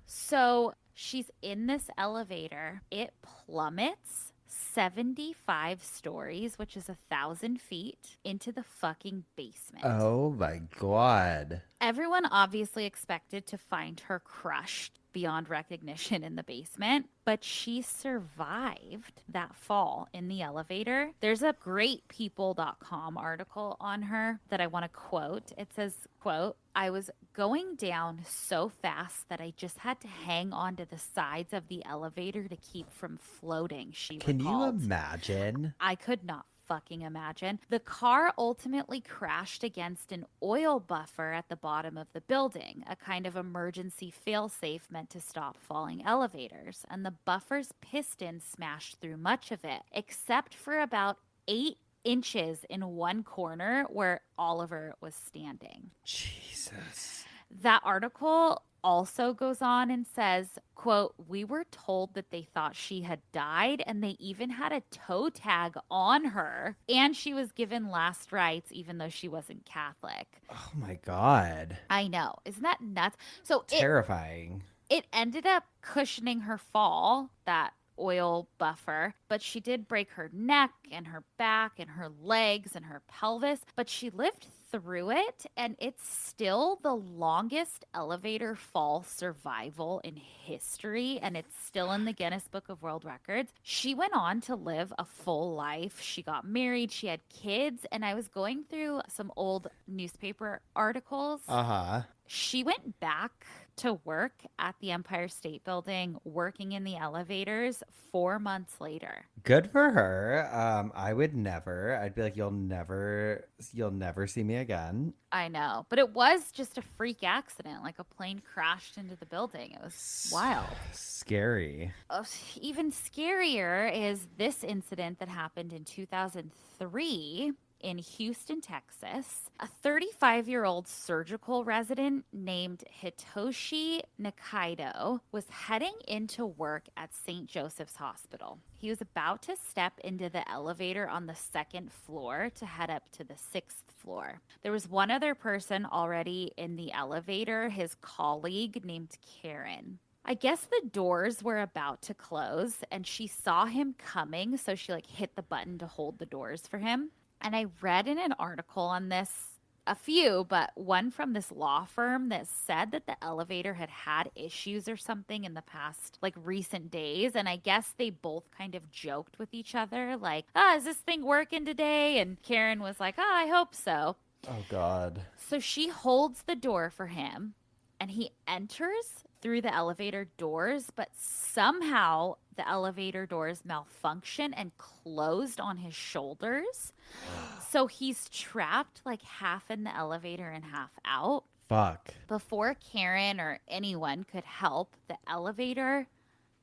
So she's in this elevator. It plummets 75 stories, which is 1,000 feet, into the fucking basement. Oh my God. Everyone obviously expected to find her crushed beyond recognition in the basement, but she survived that fall in the elevator. There's a greatpeople.com article on her that I want to quote. It says, quote, "I was going down so fast that I just had to hang onto the sides of the elevator to keep from floating," she Can recalled. you imagine? I could not fucking imagine? The car ultimately crashed against an oil buffer at the bottom of the building, a kind of emergency failsafe meant to stop falling elevators. And the buffer's piston smashed through much of it, except for about 8 inches in one corner where Oliver was standing. Jesus. That article also goes on and says, quote, "We were told that they thought she had died, and they even had a toe tag on her, and she was given last rites even though she wasn't Catholic." Oh my God. I know. Isn't that nuts? So Terrifying. it ended up cushioning her fall, that oil buffer, but she did break her neck and her back and her legs and her pelvis, but she lived through it, and it's still the longest elevator fall survival in history, and it's still in the Guinness Book of World Records. She went on to live a full life. She got married, she had kids, and I was going through some old newspaper articles. She went back to work at the Empire State Building, working in the elevators 4 months later. Good for her. I would never. I'd be like, you'll never see me again. I know, but it was just a freak accident. Like a plane crashed into the building. It was wild. Scary. Even scarier is this incident that happened in 2003 in Houston, Texas. A 35-year-old surgical resident named Hitoshi Nikaido was heading into work at St. Joseph's Hospital. He was about to step into the elevator on the second floor to head up to the sixth floor. There was one other person already in the elevator, his colleague named Karen. I guess the doors were about to close and she saw him coming, so she hit the button to hold the doors for him. And I read in an article on this, a few, but one from this law firm that said that the elevator had issues or something in the past, recent days. And I guess they both kind of joked with each other, is this thing working today? And Karen was like, I hope so. Oh, God. So she holds the door for him and he enters through the elevator doors, but somehow the elevator doors malfunction and closed on his shoulders. So he's trapped half in the elevator and half out. Fuck. Before Karen or anyone could help, the elevator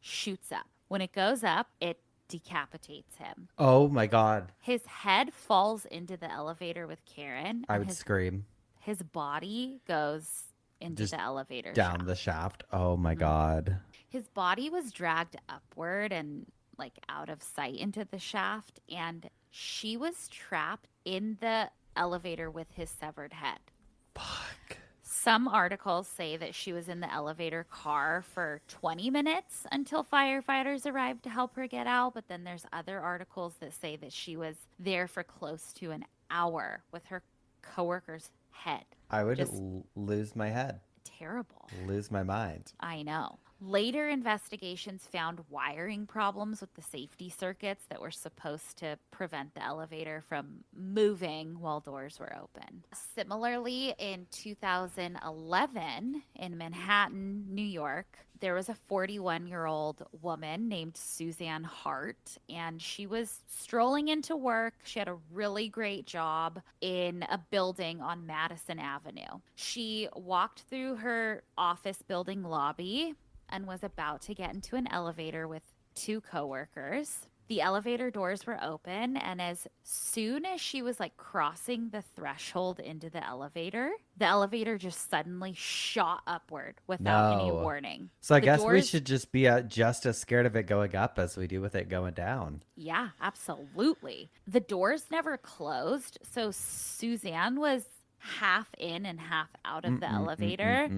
shoots up. When it goes up, it decapitates him. Oh my God. His head falls into the elevator with Karen. I would scream. His body goes into the elevator down shaft. The shaft. Oh my God. His body was dragged upward and out of sight into the shaft, and she was trapped in the elevator with his severed head. Fuck. Some articles say that she was in the elevator car for 20 minutes until firefighters arrived to help her get out, but then there's other articles that say that she was there for close to an hour with her coworker's head. I would lose my head. Terrible. Lose my mind. I know. Later investigations found wiring problems with the safety circuits that were supposed to prevent the elevator from moving while doors were open. Similarly, in 2011 in Manhattan, New York, there was a 41-year-old woman named Suzanne Hart, and she was strolling into work. She had a really great job in a building on Madison Avenue. She walked through her office building lobby and was about to get into an elevator with two coworkers. The elevator doors were open, and as soon as she was crossing the threshold into the elevator just suddenly shot upward without any warning. So I guess we should just be just as scared of it going up as we do with it going down. Yeah, absolutely. The doors never closed, so Suzanne was half in and half out of the elevator.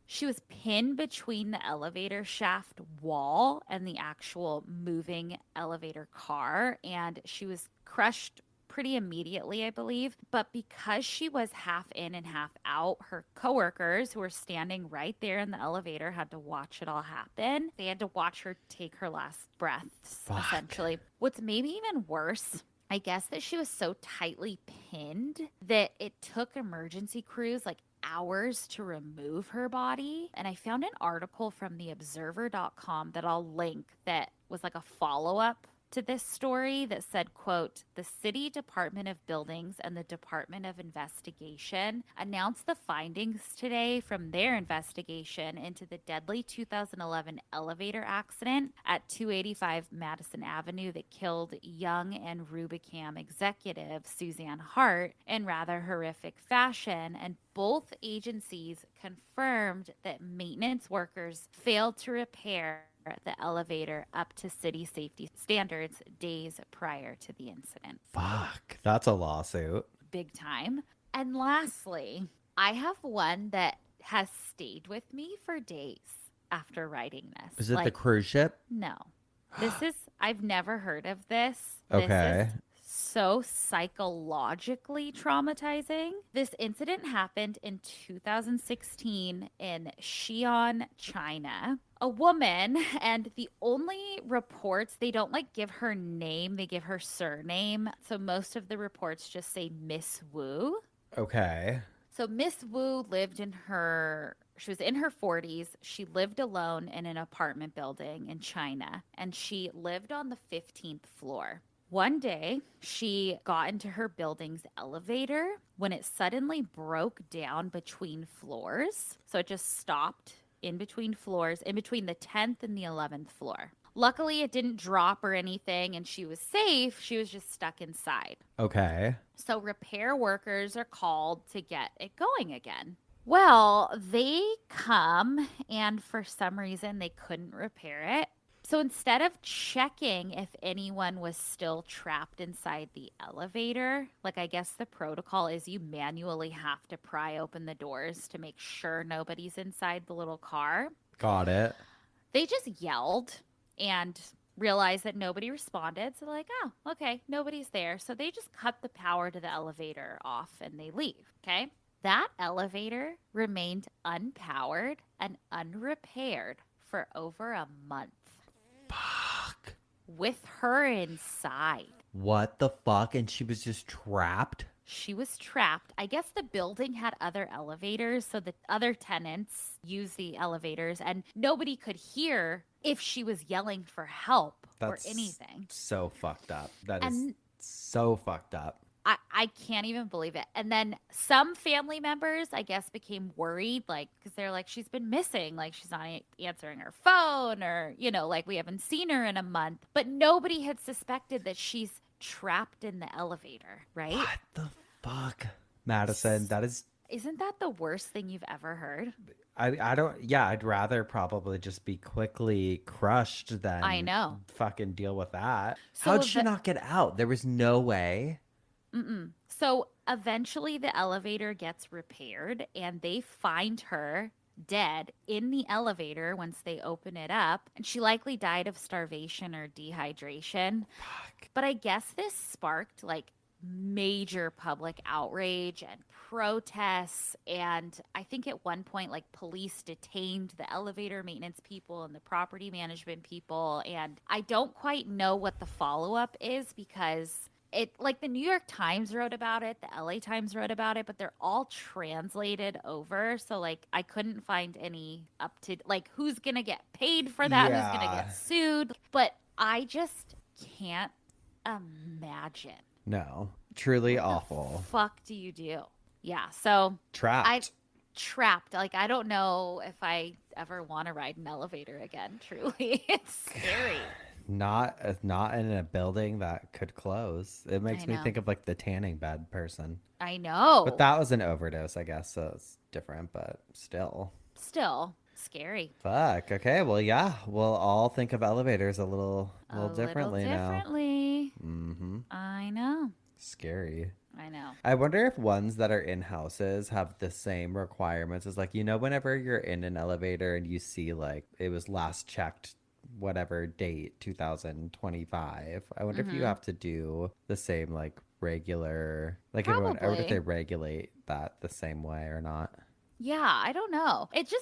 She was pinned between the elevator shaft wall and the actual moving elevator car, and she was crushed pretty immediately, I believe. But because she was half in and half out, her coworkers who were standing right there in the elevator had to watch it all happen. They had to watch her take her last breaths, essentially. What's maybe even worse, I guess that she was so tightly pinned that it took emergency crews hours to remove her body. And I found an article from theobserver.com that I'll link that was a follow-up to this story that said, quote, "The City Department of Buildings and the Department of Investigation announced the findings today from their investigation into the deadly 2011 elevator accident at 285 Madison Avenue that killed Young and Rubicam executive Suzanne Hart in rather horrific fashion, and both agencies confirmed that maintenance workers failed to repair the elevator up to city safety standards days prior to the incident." Fuck, that's a lawsuit. Big time. And lastly, I have one that has stayed with me for days after writing this. Is it the cruise ship? No. I've never heard of this. Okay. This is so psychologically traumatizing. This incident happened in 2016 in Xi'an, China. A woman, and the only reports, they don't give her name, they give her surname. So most of the reports just say Miss Wu. Okay. So Miss Wu she was in her 40s. She lived alone in an apartment building in China, and she lived on the 15th floor. One day, she got into her building's elevator when it suddenly broke down between floors. So it just stopped in between floors, in between the 10th and the 11th floor. Luckily, it didn't drop or anything, and she was safe. She was just stuck inside. Okay. So repair workers are called to get it going again. Well, they come, and for some reason, they couldn't repair it. So instead of checking if anyone was still trapped inside the elevator, I guess the protocol is you manually have to pry open the doors to make sure nobody's inside the little car. Got it. They just yelled and realized that nobody responded. So oh, okay, nobody's there. So they just cut the power to the elevator off and they leave, okay? That elevator remained unpowered and unrepaired for over a month. Fuck. With her inside. What the fuck? And she was just trapped? She was trapped. I guess the building had other elevators, so the other tenants used the elevators, and nobody could hear if she was yelling for help or anything. So fucked up. That is so fucked up. I can't even believe it. And then some family members, I guess, became worried, because they're she's been missing. She's not answering her phone or, we haven't seen her in a month. But nobody had suspected that she's trapped in the elevator, right? What the fuck? Madison, that is... Isn't that the worst thing you've ever heard? I don't... Yeah, I'd rather probably just be quickly crushed than... I know. Fucking deal with that. So How'd she not get out? There was no way... So eventually the elevator gets repaired and they find her dead in the elevator once they open it up. And she likely died of starvation or dehydration. Fuck. But I guess this sparked major public outrage and protests. And I think at one point, police detained the elevator maintenance people and the property management people. And I don't quite know what the follow-up is because... the New York Times wrote about it, the LA Times wrote about it, but they're all translated over. So I couldn't find any up to who's going to get paid for that, who's going to get sued. But I just can't imagine. No, truly what awful. The fuck do you do? Yeah. So trapped. Trapped. I don't know if I ever want to ride an elevator again. Truly. It's scary. Not in a building that could close. It makes me think of the tanning bed person. I know. But that was an overdose, I guess, so it's different, but still scary. Fuck. Okay, well, yeah, we'll all think of elevators a little differently now. Mm-hmm. I know. Scary. I know. I wonder if ones that are in houses have the same requirements as whenever you're in an elevator and you see it was last checked whatever date 2025. I wonder if you have to do the same regular everyone, or if they regulate that the same way or not. Yeah, I don't know. It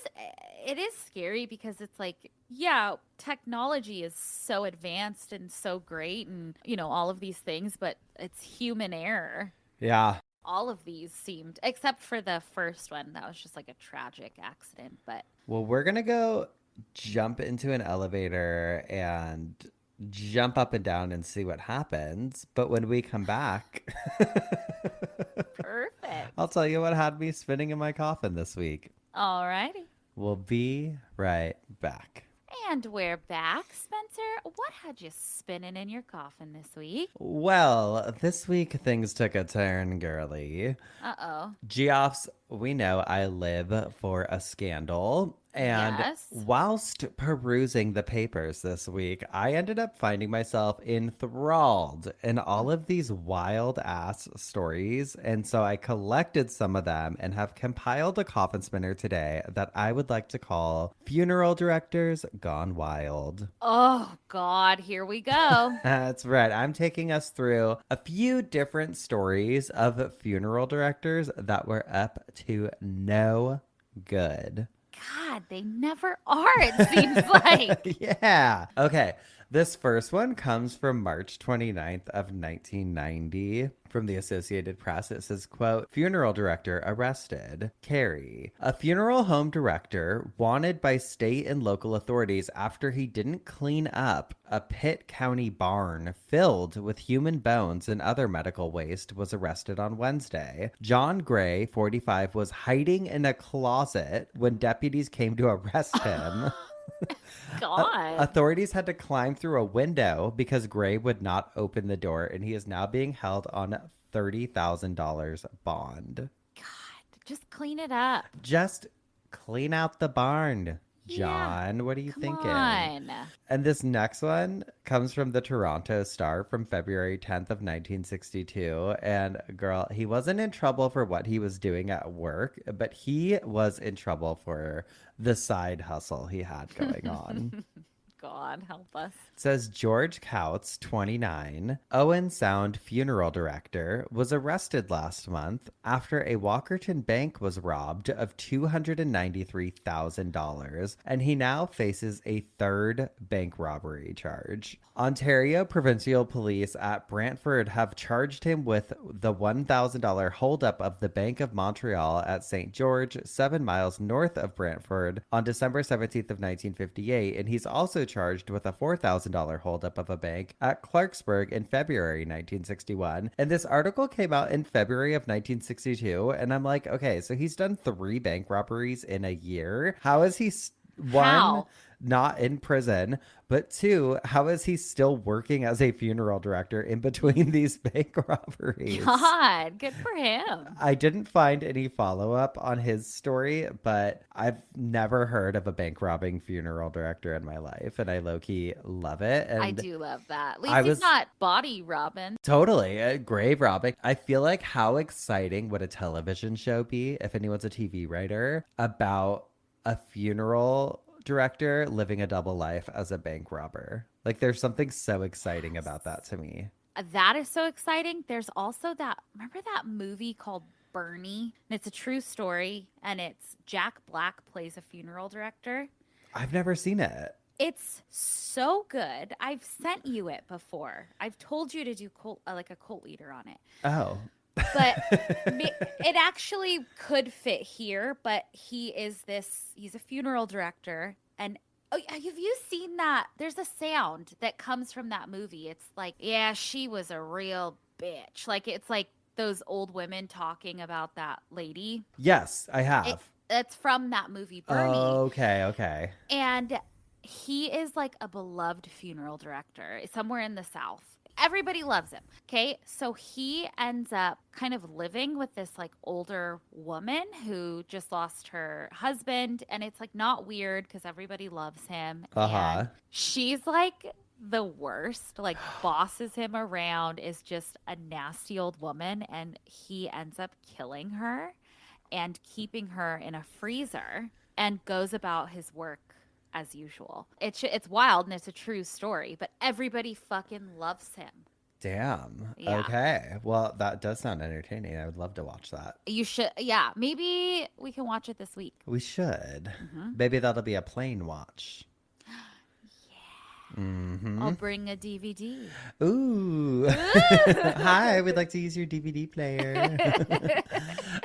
is scary because it's technology is so advanced and so great and all of these things, but it's human error. Yeah. All of these seemed, except for the first one, that was just a tragic accident. But well, we're gonna go jump into an elevator and jump up and down and see what happens. But when we come back, I'll Perfect. tell you what had me spinning in my coffin this week. Alrighty. We'll be right back. And we're back. Spencer, what had you spinning in your coffin this week? Well, this week things took a turn, girly. Uh-oh. Geoffs, we know I live for a scandal. And Yes. whilst perusing the papers this week, I ended up finding myself enthralled in all of these wild ass stories. And so I collected some of them and have compiled a coffin spinner today that I would like to call Funeral Directors Gone Wild. Oh, God, here we go. That's right. I'm taking us through a few different stories of funeral directors that were up to no good. God, they never are, it seems like. Yeah. Okay. This first one comes from March 29th of 1990 from the Associated Press. It says, quote, funeral director arrested. Carrie, a funeral home director wanted by state and local authorities after he didn't clean up a Pitt County barn filled with human bones and other medical waste, was arrested on Wednesday. John Gray, 45, was hiding in a closet when deputies came to arrest him. God. Authorities had to climb through a window because Gray would not open the door, and he is now being held on $30,000 bond. God, just clean it up. Just clean out the barn, Yeah, John. What are you come thinking? on. And this next one comes from the Toronto Star from February 10th of 1962. And girl, he wasn't in trouble for what he was doing at work, but he was in trouble for the side hustle he had going on. God, help us. It says George Couts, 29, Owen Sound funeral director, was arrested last month after a Walkerton bank was robbed of $293,000, and he now faces a third bank robbery charge. Ontario Provincial Police at Brantford have charged him with the $1,000 holdup of the Bank of Montreal at St. George, 7 miles north of Brantford, on December 17th of 1958, and he's also charged with a $4,000 holdup of a bank at Clarksburg in February 1961. And this article came out in February of 1962, and I'm like, okay, so he's done 3 bank robberies in a year. How is he one, How? not in prison, but 2, how is he still working as a funeral director in between these bank robberies? God, good for him. I didn't find any follow-up on his story, but I've never heard of a bank robbing funeral director in my life, and I low-key love it. And I do love that. At least I he's was not body robbing. totally grave robbing. I feel like how exciting would a television show be if anyone's a TV writer about a funeral director living a double life as a bank robber. Like there's something so exciting about that to me. That is so exciting. There's also remember that movie called Bernie? And it's a true story, and it's Jack Black plays a funeral director. I've never seen it. It's so good. I've sent you it before. I've told you to do like a cult leader on it. Oh. But it actually could fit here, but he's a funeral director. And have you seen that? There's a sound that comes from that movie. It's like, yeah, she was a real bitch. Like, it's like those old women talking about that lady. Yes, I have. It's from that movie, Bernie. Okay. And he is like a beloved funeral director somewhere in the South. Everybody loves him. Okay. So he ends up kind of living with this like older woman who just lost her husband. And it's like not weird because everybody loves him. And she's like the worst, like bosses him around, is just a nasty old woman. And he ends up killing her and keeping her in a freezer and goes about his work as usual. It's wild, and it's a true story, but everybody fucking loves him. Damn. Yeah. Okay. Well, that does sound entertaining. I would love to watch that. You should. Yeah. Maybe we can watch it this week. We should. Mm-hmm. Maybe that'll be a plane watch. I'll bring a DVD. Ooh. Hi, we'd like to use your DVD player.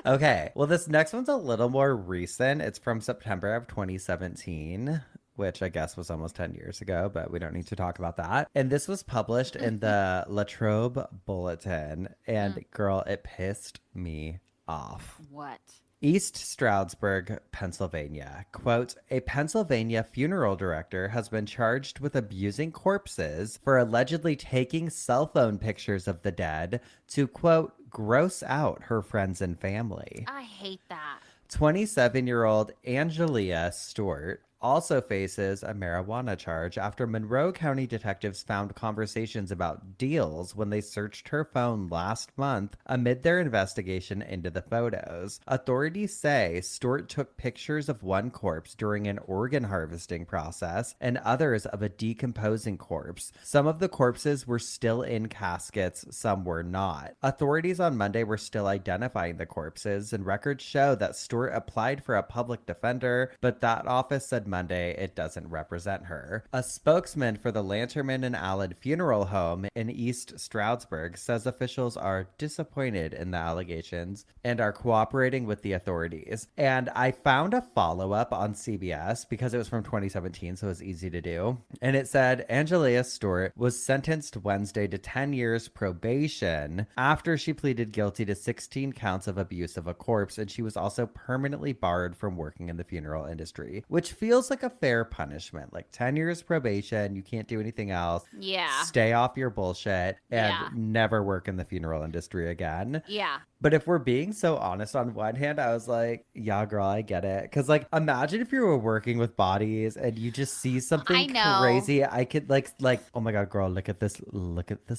Okay. Well, this next one's a little more recent. It's from September of 2017. which I guess was almost 10 years ago, but we don't need to talk about that. And this was published in the La Trobe Bulletin. And girl, it pissed me off. What? East Stroudsburg, Pennsylvania. Quote, a Pennsylvania funeral director has been charged with abusing corpses for allegedly taking cell phone pictures of the dead to, quote, gross out her friends and family. I hate that. 27-year-old Angelia Stewart also faces a marijuana charge after Monroe County detectives found conversations about deals when they searched her phone last month amid their investigation into the photos. Authorities say Stewart took pictures of one corpse during an organ harvesting process and others of a decomposing corpse. Some of the corpses were still in caskets, some were not. Authorities on Monday were still identifying the corpses, and records show that Stewart applied for a public defender, but that office said Monday it doesn't represent her. A spokesman for the Lanterman and Allard Funeral Home in East Stroudsburg says officials are disappointed in the allegations and are cooperating with the authorities. And I found a follow-up on CBS because it was from 2017, so it was easy to do. And it said Angelia Stewart was sentenced Wednesday to 10 years probation after she pleaded guilty to 16 counts of abuse of a corpse, and she was also permanently barred from working in the funeral industry, which feels like a fair punishment. Like 10 years probation, you can't do anything else. Yeah. Stay off your bullshit and never work in the funeral industry again. Yeah. But if we're being so honest, on one hand, I was like, yeah, girl, I get it. Because, like, imagine if you were working with bodies and you just see something crazy. I could, like, oh my God, girl, look at this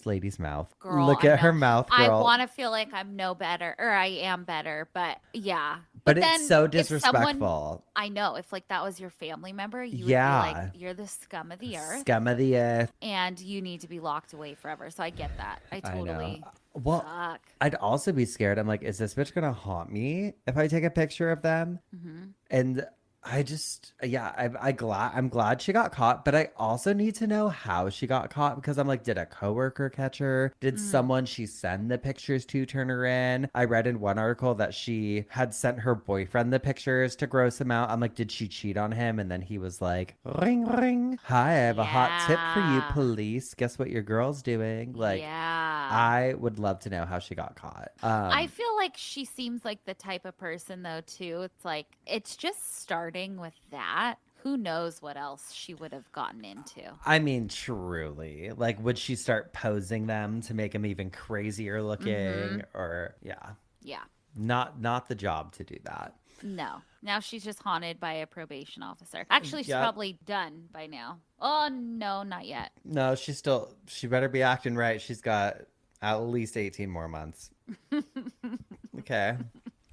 lady's mouth. Girl, look at her mouth, girl. I want to feel like I'm no better, or I am better, but yeah. But it's so disrespectful. I know. If, like, that was your family member, you would be like, you're the scum of the earth. Scum of the earth. And you need to be locked away forever. So I get that. I totally... Well, suck. I'd also be scared. I'm like, is this bitch gonna haunt me if I take a picture of them? Mm-hmm. And I just, I'm glad she got caught, but I also need to know how she got caught, because I'm like, did a coworker catch her? Did someone she send the pictures to turn her in? I read in one article that she had sent her boyfriend the pictures to gross him out. I'm like, did she cheat on him? And then he was like, ring, ring. Hi, I have a hot tip for you, police. Guess what your girl's doing? Like, I would love to know how she got caught. I feel like she seems like the type of person, though, too. It's like, it's just starting with that. Who knows what else she would have gotten into? I mean, truly. Like, would she start posing them to make them even crazier looking? Mm-hmm. Or, yeah. Not the job to do that. No. Now she's just haunted by a probation officer. Actually, she's probably done by now. Oh, no, not yet. No, she better be acting right. She's got at least 18 more months. Okay.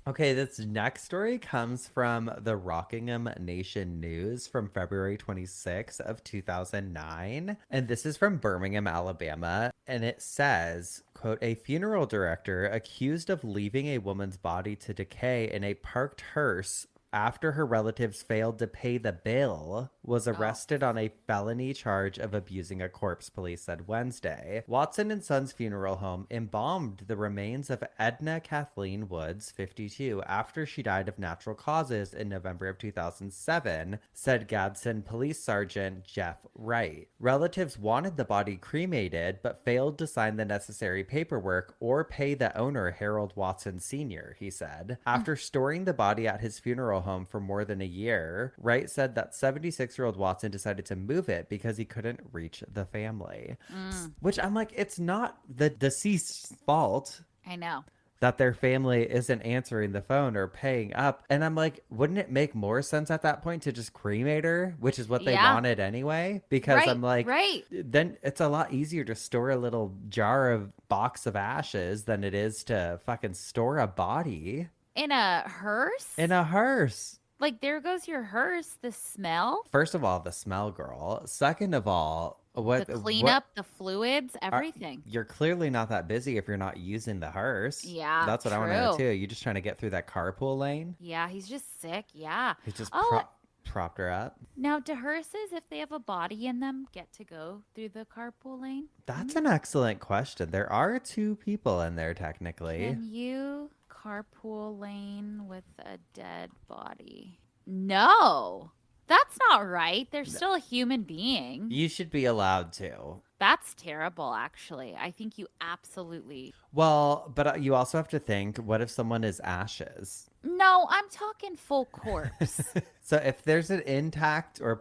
Okay, this next story comes from the Rockingham Nation News from February 26th of 2009. And this is from Birmingham, Alabama. And it says, quote, a funeral director accused of leaving a woman's body to decay in a parked hearse after her relatives failed to pay the bill was arrested on a felony charge of abusing a corpse, police said Wednesday. Watson and Sons Funeral Home embalmed the remains of Edna Kathleen Woods, 52, after she died of natural causes in November of 2007, said Gadsden Police Sergeant Jeff Wright. Relatives wanted the body cremated, but failed to sign the necessary paperwork or pay the owner, Harold Watson Sr., he said. After storing the body at his funeral home for more than a year, Wright said that 76-year-old Watson decided to move it because he couldn't reach the family. Which I'm like, it's not the deceased's fault. I know. That their family isn't answering the phone or paying up. And I'm like, wouldn't it make more sense at that point to just cremate her, which is what they wanted anyway? Because I'm like, then it's a lot easier to store a little box of ashes than it is to fucking store a body. In a hearse? In a hearse. Like, there goes your hearse. The smell? First of all, the smell, girl. Second of all, the cleanup, the fluids, everything. You're clearly not that busy if you're not using the hearse. Yeah, that's what I want to know too. You just trying to get through that carpool lane? Yeah, he's just sick. Yeah, he's just propped her up. Now, do hearses, if they have a body in them, get to go through the carpool lane? That's an excellent question. There are two people in there technically. Can you carpool lane with a dead body? No. That's not right. They're still a human being. You should be allowed to. That's terrible, actually. I think you absolutely. Well, but you also have to think, what if someone is ashes? No, I'm talking full corpse. So if there's an intact or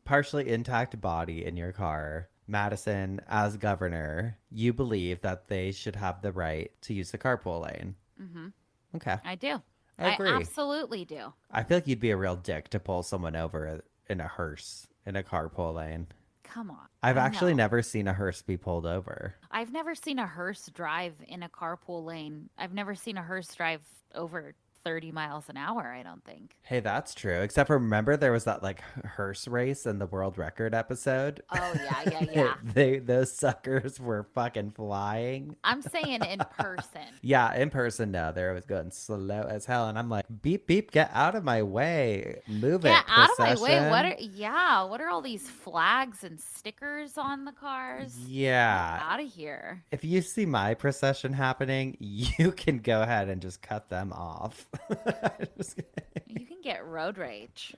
partially intact body in your car, Madison, as governor, you believe that they should have the right to use the carpool lane. Mm-hmm. Okay. I do. I agree. I absolutely do. I feel like you'd be a real dick to pull someone over in a hearse in a carpool lane. Come on. I've actually never seen a hearse be pulled over. I've never seen a hearse drive in a carpool lane. I've never seen a hearse drive over 30 miles an hour, I don't think. Hey, that's true. Except for remember there was that like hearse race in the world record episode? Oh, yeah. Those suckers were fucking flying. I'm saying in person. Yeah, in person now. They was going slow as hell. And I'm like, beep, beep, get out of my way. Move it. Get out of my procession. way. What are all these flags and stickers on the cars? Yeah. Get out of here. If you see my procession happening, you can go ahead and just cut them off. You can get road rage.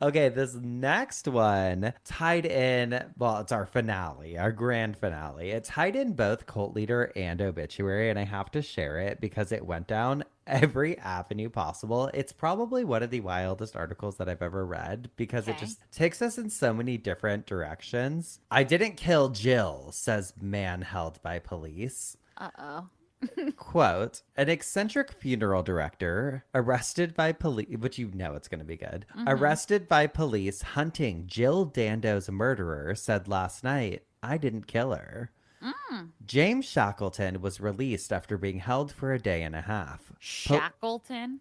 Okay, this next one tied in, well, it's our finale, our grand finale. It tied in both cult leader and obituary, and I have to share it because it went down every avenue possible. It's probably one of the wildest articles that I've ever read because it just takes us in so many different directions. I didn't kill Jill, says man held by police. Uh-oh. Quote, an eccentric funeral director arrested by police, which you know it's going to be good, arrested by police hunting Jill Dando's murderer said last night, I didn't kill her. James Shackleton was released after being held for a day and a half. Shackleton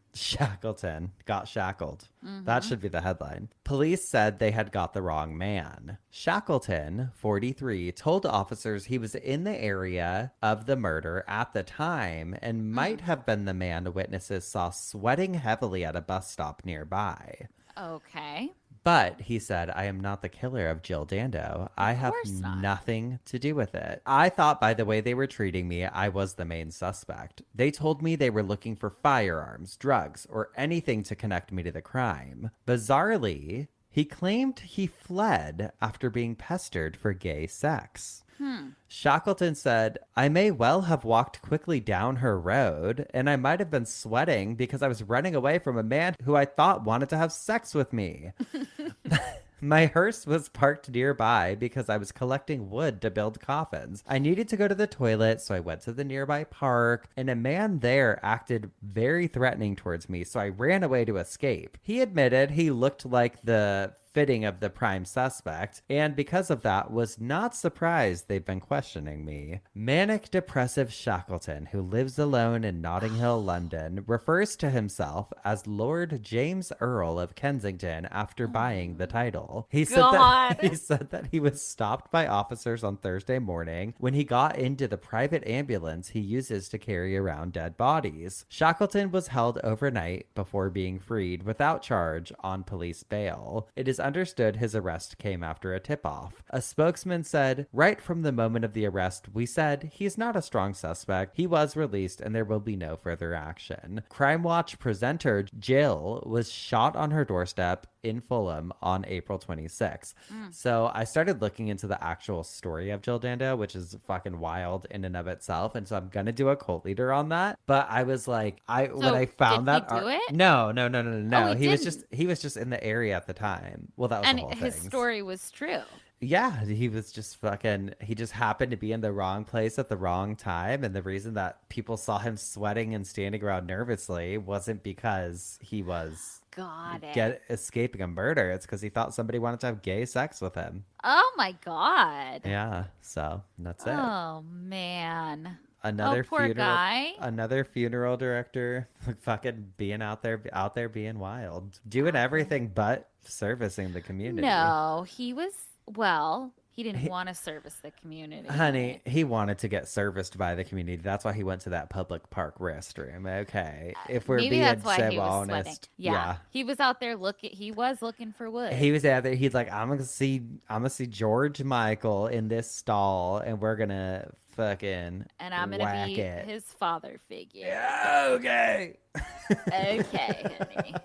got shackled. That should be the headline. Police said they had got the wrong man. Shackleton, 43, told officers he was in the area of the murder at the time and might have been the man witnesses saw sweating heavily at a bus stop nearby. Okay. But he said, I am not the killer of Jill Dando. I have nothing to do with it. I thought by the way they were treating me, I was the main suspect. They told me they were looking for firearms, drugs, or anything to connect me to the crime. Bizarrely, he claimed he fled after being pestered for gay sex. Shackleton said, I may well have walked quickly down her road, and I might have been sweating because I was running away from a man who I thought wanted to have sex with me. My hearse was parked nearby because I was collecting wood to build coffins. I needed to go to the toilet, so I went to the nearby park, and a man there acted very threatening towards me, so I ran away to escape. He admitted he looked like the fitting of the prime suspect, and because of that was not surprised they've been questioning me. Manic depressive Shackleton, who lives alone in Notting Hill, London, refers to himself as Lord James Earl of Kensington after buying the title. He said that he was stopped by officers on Thursday morning when he got into the private ambulance he uses to carry around dead bodies. Shackleton was held overnight before being freed without charge on police bail. It is understood his arrest came after a tip-off. A spokesman said, right from the moment of the arrest, we said, he's not a strong suspect. He was released and there will be no further action. Crime Watch presenter Jill was shot on her doorstep in Fulham on April 26th. So I started looking into the actual story of Jill Dando, which is fucking wild in and of itself. And so I'm going to do a cult leader on that. But I was like, when I found that. Did he do it? No. Oh, he was just in the area at the time. Well, that was the whole thing. And his story was true. Yeah, he was just he just happened to be in the wrong place at the wrong time. And the reason that people saw him sweating and standing around nervously wasn't because he was escaping a murder. It's because he thought somebody wanted to have gay sex with him. Oh my God. Yeah, so that's it. Oh man. Another poor guy. Another funeral director fucking being out there being wild. Doing everything but servicing the community. No, he didn't want to service the community. Honey, he wanted to get serviced by the community. That's why he went to that public park restroom. Okay. If we're being so honest. Yeah. He was out there looking for wood. He was out there. He's like, I'm gonna see George Michael in this stall and we're gonna fucking and I'm gonna be his father figure. Yeah, okay. Okay, honey.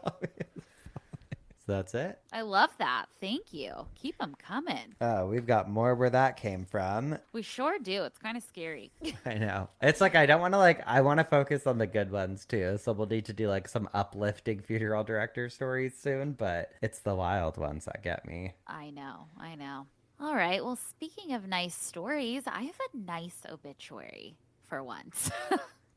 That's it. I love that. Thank you. Keep them coming. Oh, we've got more where that came from. We sure do. It's kind of scary. I know. It's like I don't want to I want to focus on the good ones too. So we'll need to do like some uplifting funeral director stories soon, but it's the wild ones that get me. I know. I know. All right. Well, speaking of nice stories, I have a nice obituary for once.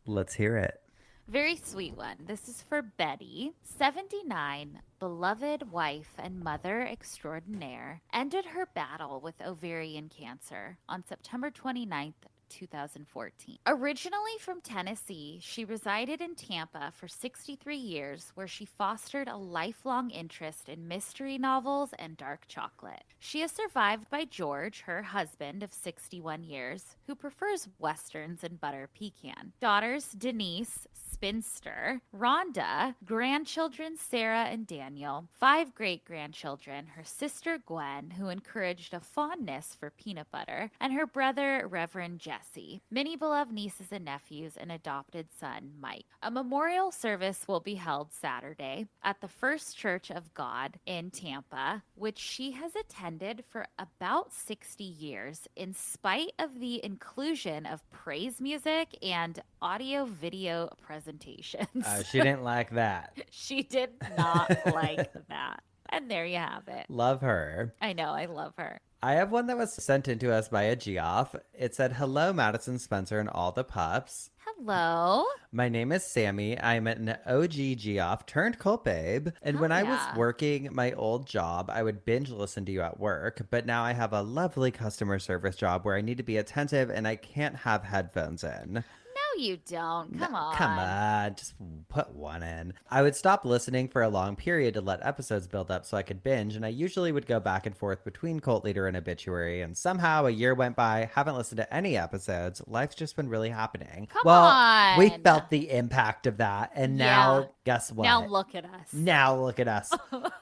Let's hear it. Very sweet one. This is for Betty, 79, beloved wife and mother extraordinaire, ended her battle with ovarian cancer on September 29th, 2014. Originally from Tennessee, she resided in Tampa for 63 years, where she fostered a lifelong interest in mystery novels and dark chocolate. She is survived by George, her husband of 61 years, who prefers westerns and butter pecan. Daughters Denise, spinster, Rhonda, grandchildren Sarah and Daniel, 5 great-grandchildren, her sister Gwen, who encouraged a fondness for peanut butter, and her brother Reverend Jesse, many beloved nieces and nephews, and adopted son Mike. A memorial service will be held Saturday at the First Church of God in Tampa, which she has attended for about 60 years, in spite of the inclusion of praise music and audio-video presentations. She didn't like that. She did not like that. And there you have it. Love her. I know. I love her. I have one that was sent in to us by a Geoff. It said, "Hello, Madison, Spencer, and all the pups. Hello. My name is Sammy. I'm an OG Geoff turned cult babe. And when I was working my old job, I would binge listen to you at work. But now I have a lovely customer service job where I need to be attentive and I can't have headphones in." No, you don't. Come on. Come on. Just put one in. I would stop listening for a long period to let episodes build up so I could binge. And I usually would go back and forth between Cult Leader and Obituary. And somehow a year went by. Haven't listened to any episodes. Life's just been really happening. Come on. We felt the impact of that. And now, guess what? Now look at us. Now look at us.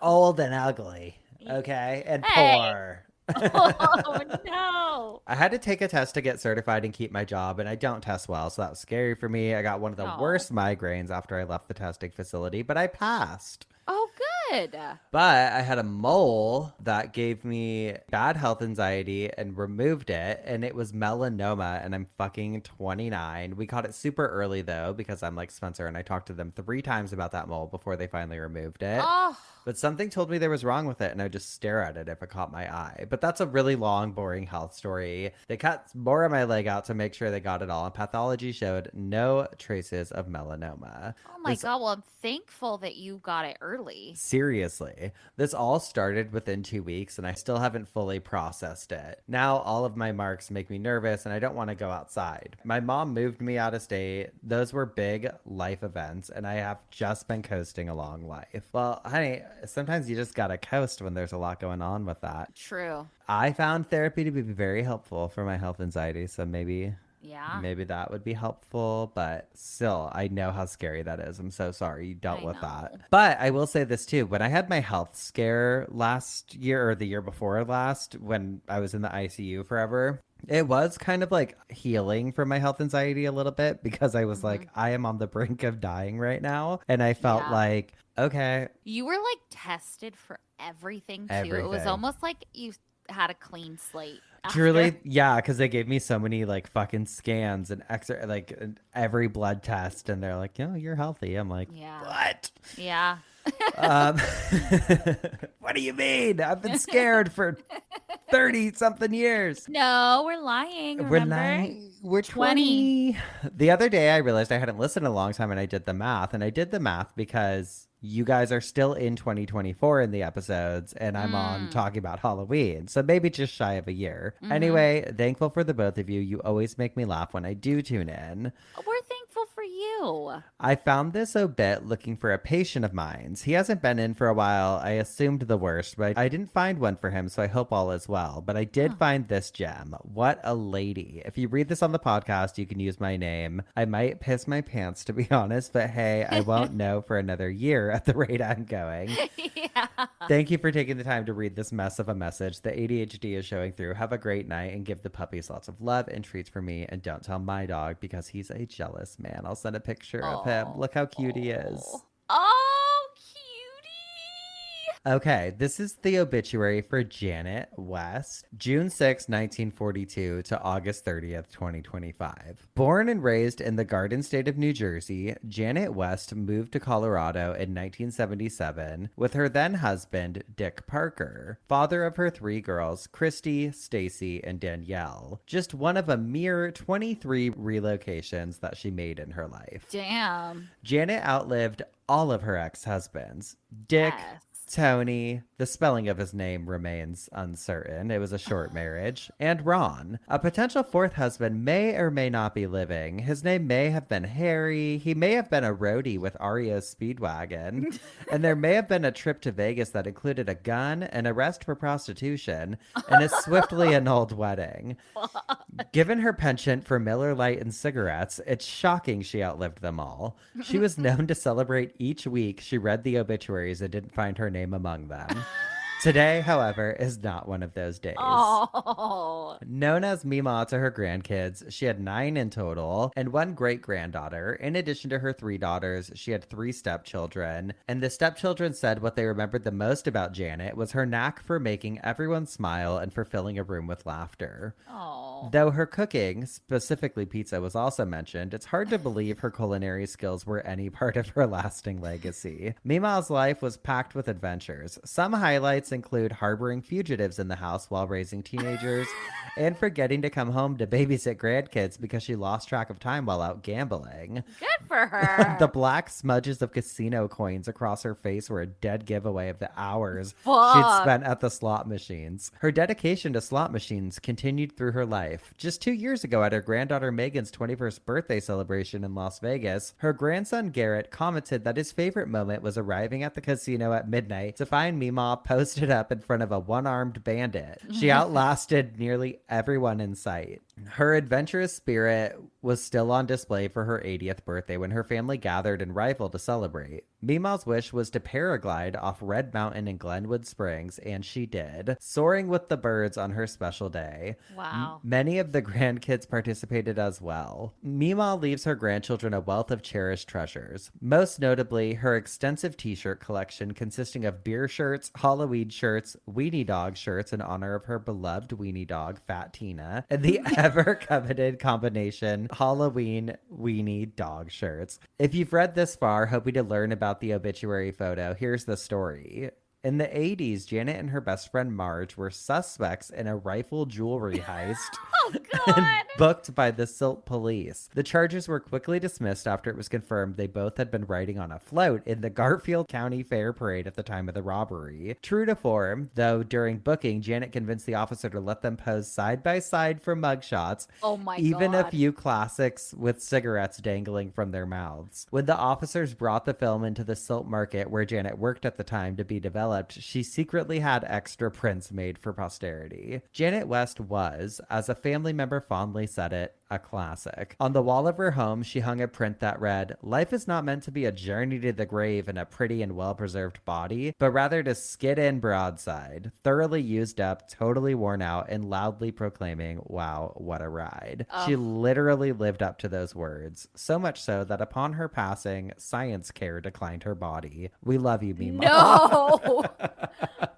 Old and ugly. Okay? And Hey. poor. Oh, no. I had to take a test to get certified and keep my job, and I don't test well, so that was scary for me. I got one of the worst migraines after I left the testing facility, but I passed. Oh, good. But I had a mole that gave me bad health anxiety and removed it, and it was melanoma, and I'm fucking 29. We caught it super early, though, because I'm like Spencer, and I talked to them 3 times about that mole before they finally removed it. Oh. But something told me there was wrong with it, and I would just stare at it if it caught my eye. But that's a really long, boring health story. They cut more of my leg out to make sure they got it all, and pathology showed no traces of melanoma. Oh my God. Well, I'm thankful that you got it early. Seriously. This all started within 2 weeks, and I still haven't fully processed it. Now all of my marks make me nervous, and I don't want to go outside. My mom moved me out of state. Those were big life events, and I have just been coasting along life. Well, honey, sometimes you just gotta coast when there's a lot going on with that. True. I found therapy to be very helpful for my health anxiety, so maybe that would be helpful, but still, I know how scary that is. I'm so sorry you dealt with that. But I will say this too. When I had my health scare last year or the year before last, when I was in the ICU forever, it was kind of like healing from my health anxiety a little bit, because I was like, I am on the brink of dying right now. And I felt like, okay. You were like tested for everything too. It was almost like you had a clean slate. Truly, yeah, because they gave me so many like fucking scans and like every blood test, and they're like, "Oh, you're healthy." I'm like, "What?" Yeah. What do you mean? I've been scared for 30 something years. No, we're lying. Remember? We're lying. We're 20. The other day I realized I hadn't listened in a long time, and I did the math. And I did the math because you guys are still in 2024 in the episodes, and I'm on talking about Halloween. So maybe just shy of a year. Anyway, thankful for the both of you. You always make me laugh when I do tune in. We're thankful for you. I found this obit looking for a patient of mine's. He hasn't been in for a while. I assumed the worst, but I didn't find one for him, so I hope all is well. But I did find this gem. What a lady. If you read this on the podcast, you can use my name. I might piss my pants, to be honest, but hey, I won't know for another year at the rate I'm going. Yeah. Thank you for taking the time to read this mess of a message. The ADHD is showing through. Have a great night, and give the puppies lots of love and treats for me. And don't tell my dog, because he's a jealous man. I'll send a picture of him. Look how cute he is. Oh, cutie. Okay, this is the obituary for Janet West, June 6, 1942 to August 30th, 2025. Born and raised in the Garden State of New Jersey, Janet West moved to Colorado in 1977 with her then husband, Dick Parker, father of her 3 girls, Christy, Stacy, and Danielle. Just one of a mere 23 relocations that she made in her life. Damn. Janet outlived all of her ex-husbands. Dick, Yes. Tony, the spelling of his name remains uncertain. It was a short marriage. And Ron. A potential 4th husband may or may not be living. His name may have been Harry. He may have been a roadie with REO's Speedwagon. And there may have been a trip to Vegas that included a gun, an arrest for prostitution, and a swiftly annulled wedding. Given her penchant for Miller Lite and cigarettes, it's shocking she outlived them all. She was known to celebrate each week she read the obituaries and didn't find her name among them. Today, however, is not one of those days. Oh. Known as Mima to her grandkids, she had 9 in total and 1 great-granddaughter. In addition to her 3 daughters, she had 3 stepchildren. And the stepchildren said what they remembered the most about Janet was her knack for making everyone smile and for filling a room with laughter. Oh. Though her cooking, specifically pizza, was also mentioned, it's hard to believe her culinary skills were any part of her lasting legacy. Mima's life was packed with adventures. Some highlights include harboring fugitives in the house while raising teenagers and forgetting to come home to babysit grandkids because she lost track of time while out gambling. Good for her. The black smudges of casino coins across her face were a dead giveaway of the hours Fuck. she'd spent at the slot machines. Her dedication to slot machines continued through her life. Just 2 years ago, at her granddaughter Megan's 21st birthday celebration in Las Vegas, her grandson Garrett commented that his favorite moment was arriving at the casino at midnight to find Mima posted up in front of a one-armed bandit. She outlasted nearly everyone in sight. Her adventurous spirit was still on display for her 80th birthday when her family gathered in Rifle to celebrate. Mima's wish was to paraglide off Red Mountain in Glenwood Springs, and she did, soaring with the birds on her special day. Wow. Many of the grandkids participated as well. Mima leaves her grandchildren a wealth of cherished treasures, most notably her extensive t-shirt collection consisting of beer shirts, Halloween shirts, Weenie Dog shirts in honor of her beloved Weenie Dog, Fat Tina, and the ever-coveted combination Halloween Weenie Dog shirts. If you've read this far, hoping to learn about the obituary photo, here's the story. In the 80s, Janet and her best friend Marge were suspects in a rifle jewelry heist. Oh, God. Booked by the Silt police. The charges were quickly dismissed after it was confirmed they both had been riding on a float in the Garfield County Fair Parade at the time of the robbery. True to form, though, during booking, Janet convinced the officer to let them pose side by side for mugshots. Oh, my Even God. a few classics with cigarettes dangling from their mouths. When the officers brought the film into the Silt market where Janet worked at the time to be developed, she secretly had extra prints made for posterity. Janet West was, as a family member fondly said it, a classic. On the wall of her home, she hung a print that read, "Life is not meant to be a journey to the grave in a pretty and well-preserved body, but rather to skid in broadside, thoroughly used up, totally worn out, and loudly proclaiming, wow, what a ride." Oh. She literally lived up to those words, so much so that upon her passing, science care declined her body. We love you, Mima. No.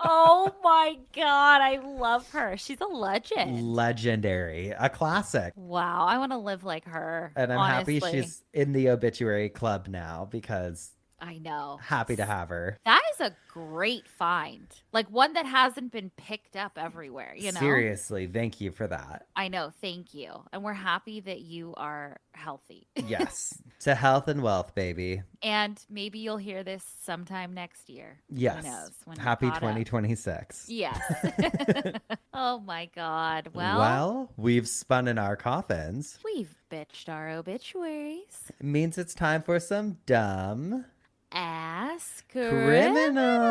Oh, my God. I love her. She's a legend. Legendary. A classic. Wow. I want to live like her. And I'm honestly. happy she's in the obituary club now because I know. happy to have her. That is a great find. Like one that hasn't been picked up everywhere, you know? Seriously, thank you for that. I know. Thank you. And we're happy that you are healthy. Yes. To health and wealth, baby. And maybe you'll hear this sometime next year. Yes. Who knows? When you're Happy caught up. 2026. Yes. Oh my God. Well, we've spun in our coffins. we've bitched our obituaries. It means it's time for some dumb Ask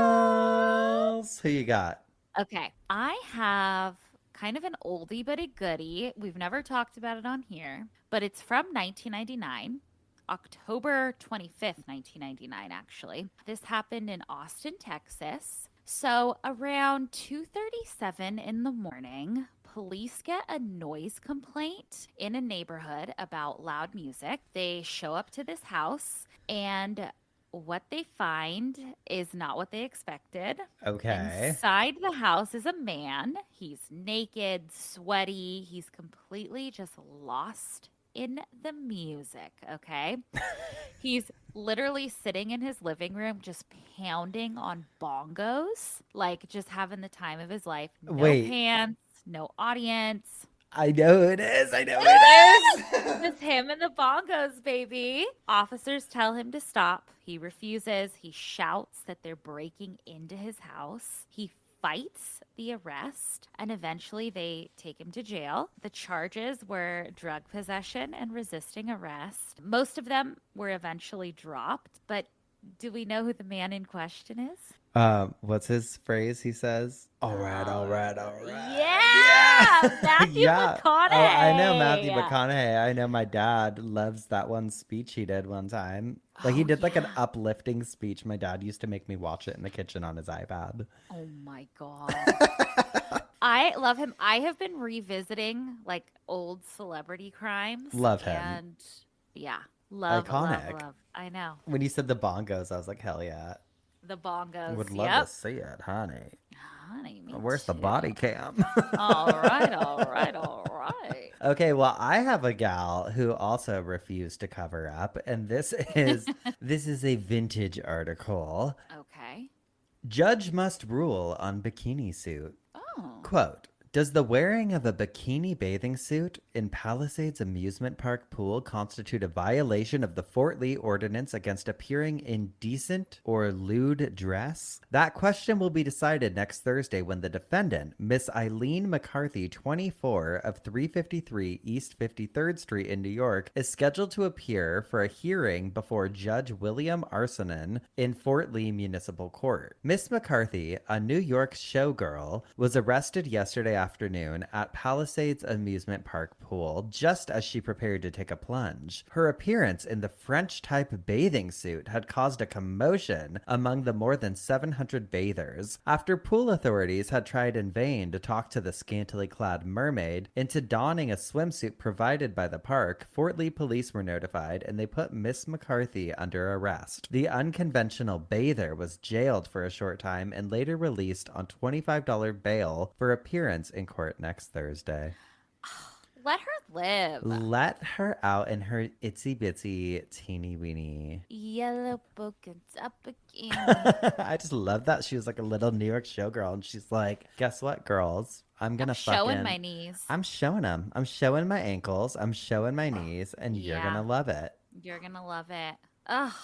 criminals. Who you got? Okay. I have kind of an oldie but a goodie. We've never talked about it on here, but it's from 1999. October 25th, 1999, actually. This happened in Austin, Texas. So around 2:37 in the morning, police get a noise complaint in a neighborhood about loud music. They show up to this house and what they find is not what they expected. Okay. Inside the house is a man. He's naked, sweaty. He's completely just lost in the music, okay? He's literally sitting in his living room just pounding on bongos, like just having the time of his life. No Wait. pants, no audience. I know it is. I know it is. Just him and the bongos, baby. Officers tell him to stop. He refuses. He shouts that they're breaking into his house. He fights the arrest, and eventually they take him to jail. The charges were drug possession and resisting arrest. Most of them were eventually dropped, but do we know who the man in question is? What's his phrase he says? All right. Yeah! Matthew McConaughey. Oh, I know Matthew McConaughey. I know my dad loves that one speech he did one time. Like he did like an uplifting speech. My dad used to make me watch it in the kitchen on his iPad. Oh my God. I love him. I have been revisiting like old celebrity crimes. Love him. And yeah, love, iconic. love. I know. When you said the bongos, I was like, hell yeah. The bongos. Would love to see it, honey. Honey, me Where's too. the body cam? All right. Okay, well, I have a gal who also refused to cover up, and this is a vintage article. Okay. Judge must rule on bikini suit. Oh. Quote, does the wearing of a bikini bathing suit in Palisades Amusement Park pool constitute a violation of the Fort Lee Ordinance against appearing in decent or lewd dress? That question will be decided next Thursday when the defendant, Miss Eileen McCarthy, 24, of 353 East 53rd Street in New York, is scheduled to appear for a hearing before Judge William Arsenan in Fort Lee Municipal Court. Miss McCarthy, a New York showgirl, was arrested yesterday afternoon at Palisades Amusement Park pool just as she prepared to take a plunge. Her appearance in the French-type bathing suit had caused a commotion among the more than 700 bathers after pool authorities had tried in vain to talk to the scantily clad mermaid into donning a swimsuit provided by the park. Fort Lee police were notified and they put Miss McCarthy under arrest. The unconventional bather was jailed for a short time and later released on $25 bail for appearance in court next Thursday. Let her live. Let her out in her itsy bitsy teeny weeny yellow polka dot bikini. I just love that she was like a little New York showgirl, and she's like, "Guess what, girls? I'm showing my knees. I'm showing them. I'm showing my ankles. I'm showing my knees, and you're gonna love it. You're gonna love it. Oh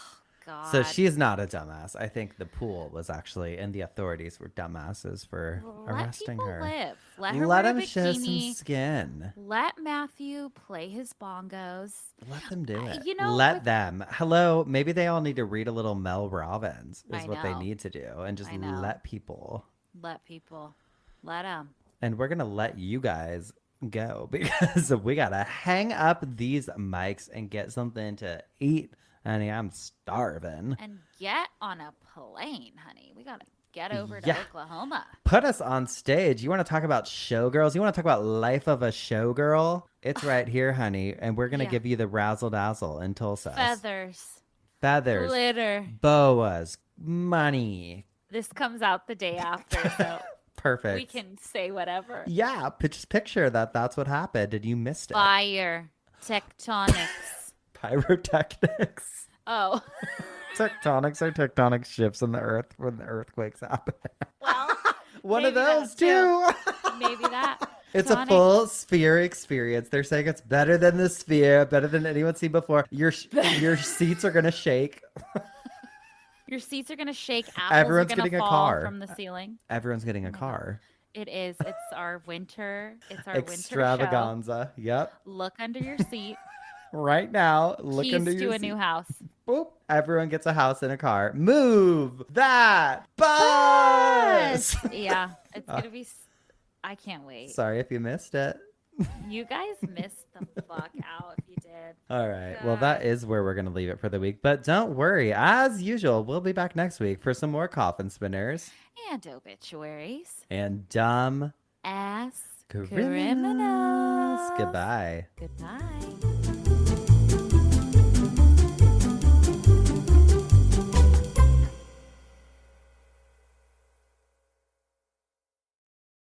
God. So she's not a dumbass. I think the pool was actually, and the authorities were dumbasses for arresting her. Let her let wear him a show bikini. some skin. Let Matthew play his bongos. Let them do it. You know, let them. Hello, maybe they all need to read a little Mel Robbins is what they know. need to do, and just let people. Let people. Let them. And we're gonna let you guys go because we gotta hang up these mics and get something to eat. Honey, I'm starving. And get on a plane, honey. We gotta get over to Oklahoma. Put us on stage. You want to talk about showgirls? You want to talk about life of a showgirl? It's right here, honey. And we're going to give you the razzle dazzle in Tulsa. Feathers. Glitter. Boas. Money. This comes out the day after, so perfect. We can say whatever. Yeah, just picture that's what happened and you missed it. Fire. Tectonics. Pyrotechnics. Oh. Tectonics are tectonic shifts in the earth when the earthquakes happen. Well, one of those too. Maybe that. It's a full sphere experience. They're saying it's better than the sphere, better than anyone's seen before. Your seats are gonna shake. Your seats are gonna shake. Apples Everyone's are gonna getting fall a car from the ceiling. Everyone's getting a car. It is. It's our winter. It's our extravaganza. Winter show. Yep. Look under your seat. Right now, look under your seat. Keys to a new house. Boop. Everyone gets a house and a car. Move that bus. Yeah, it's gonna be. I can't wait. Sorry if you missed it. You guys missed the fuck out if you did. All right. Well, that is where we're going to leave it for the week. But don't worry. As usual, we'll be back next week for some more coffin spinners. And obituaries. And dumb ass criminals. Goodbye. Goodbye.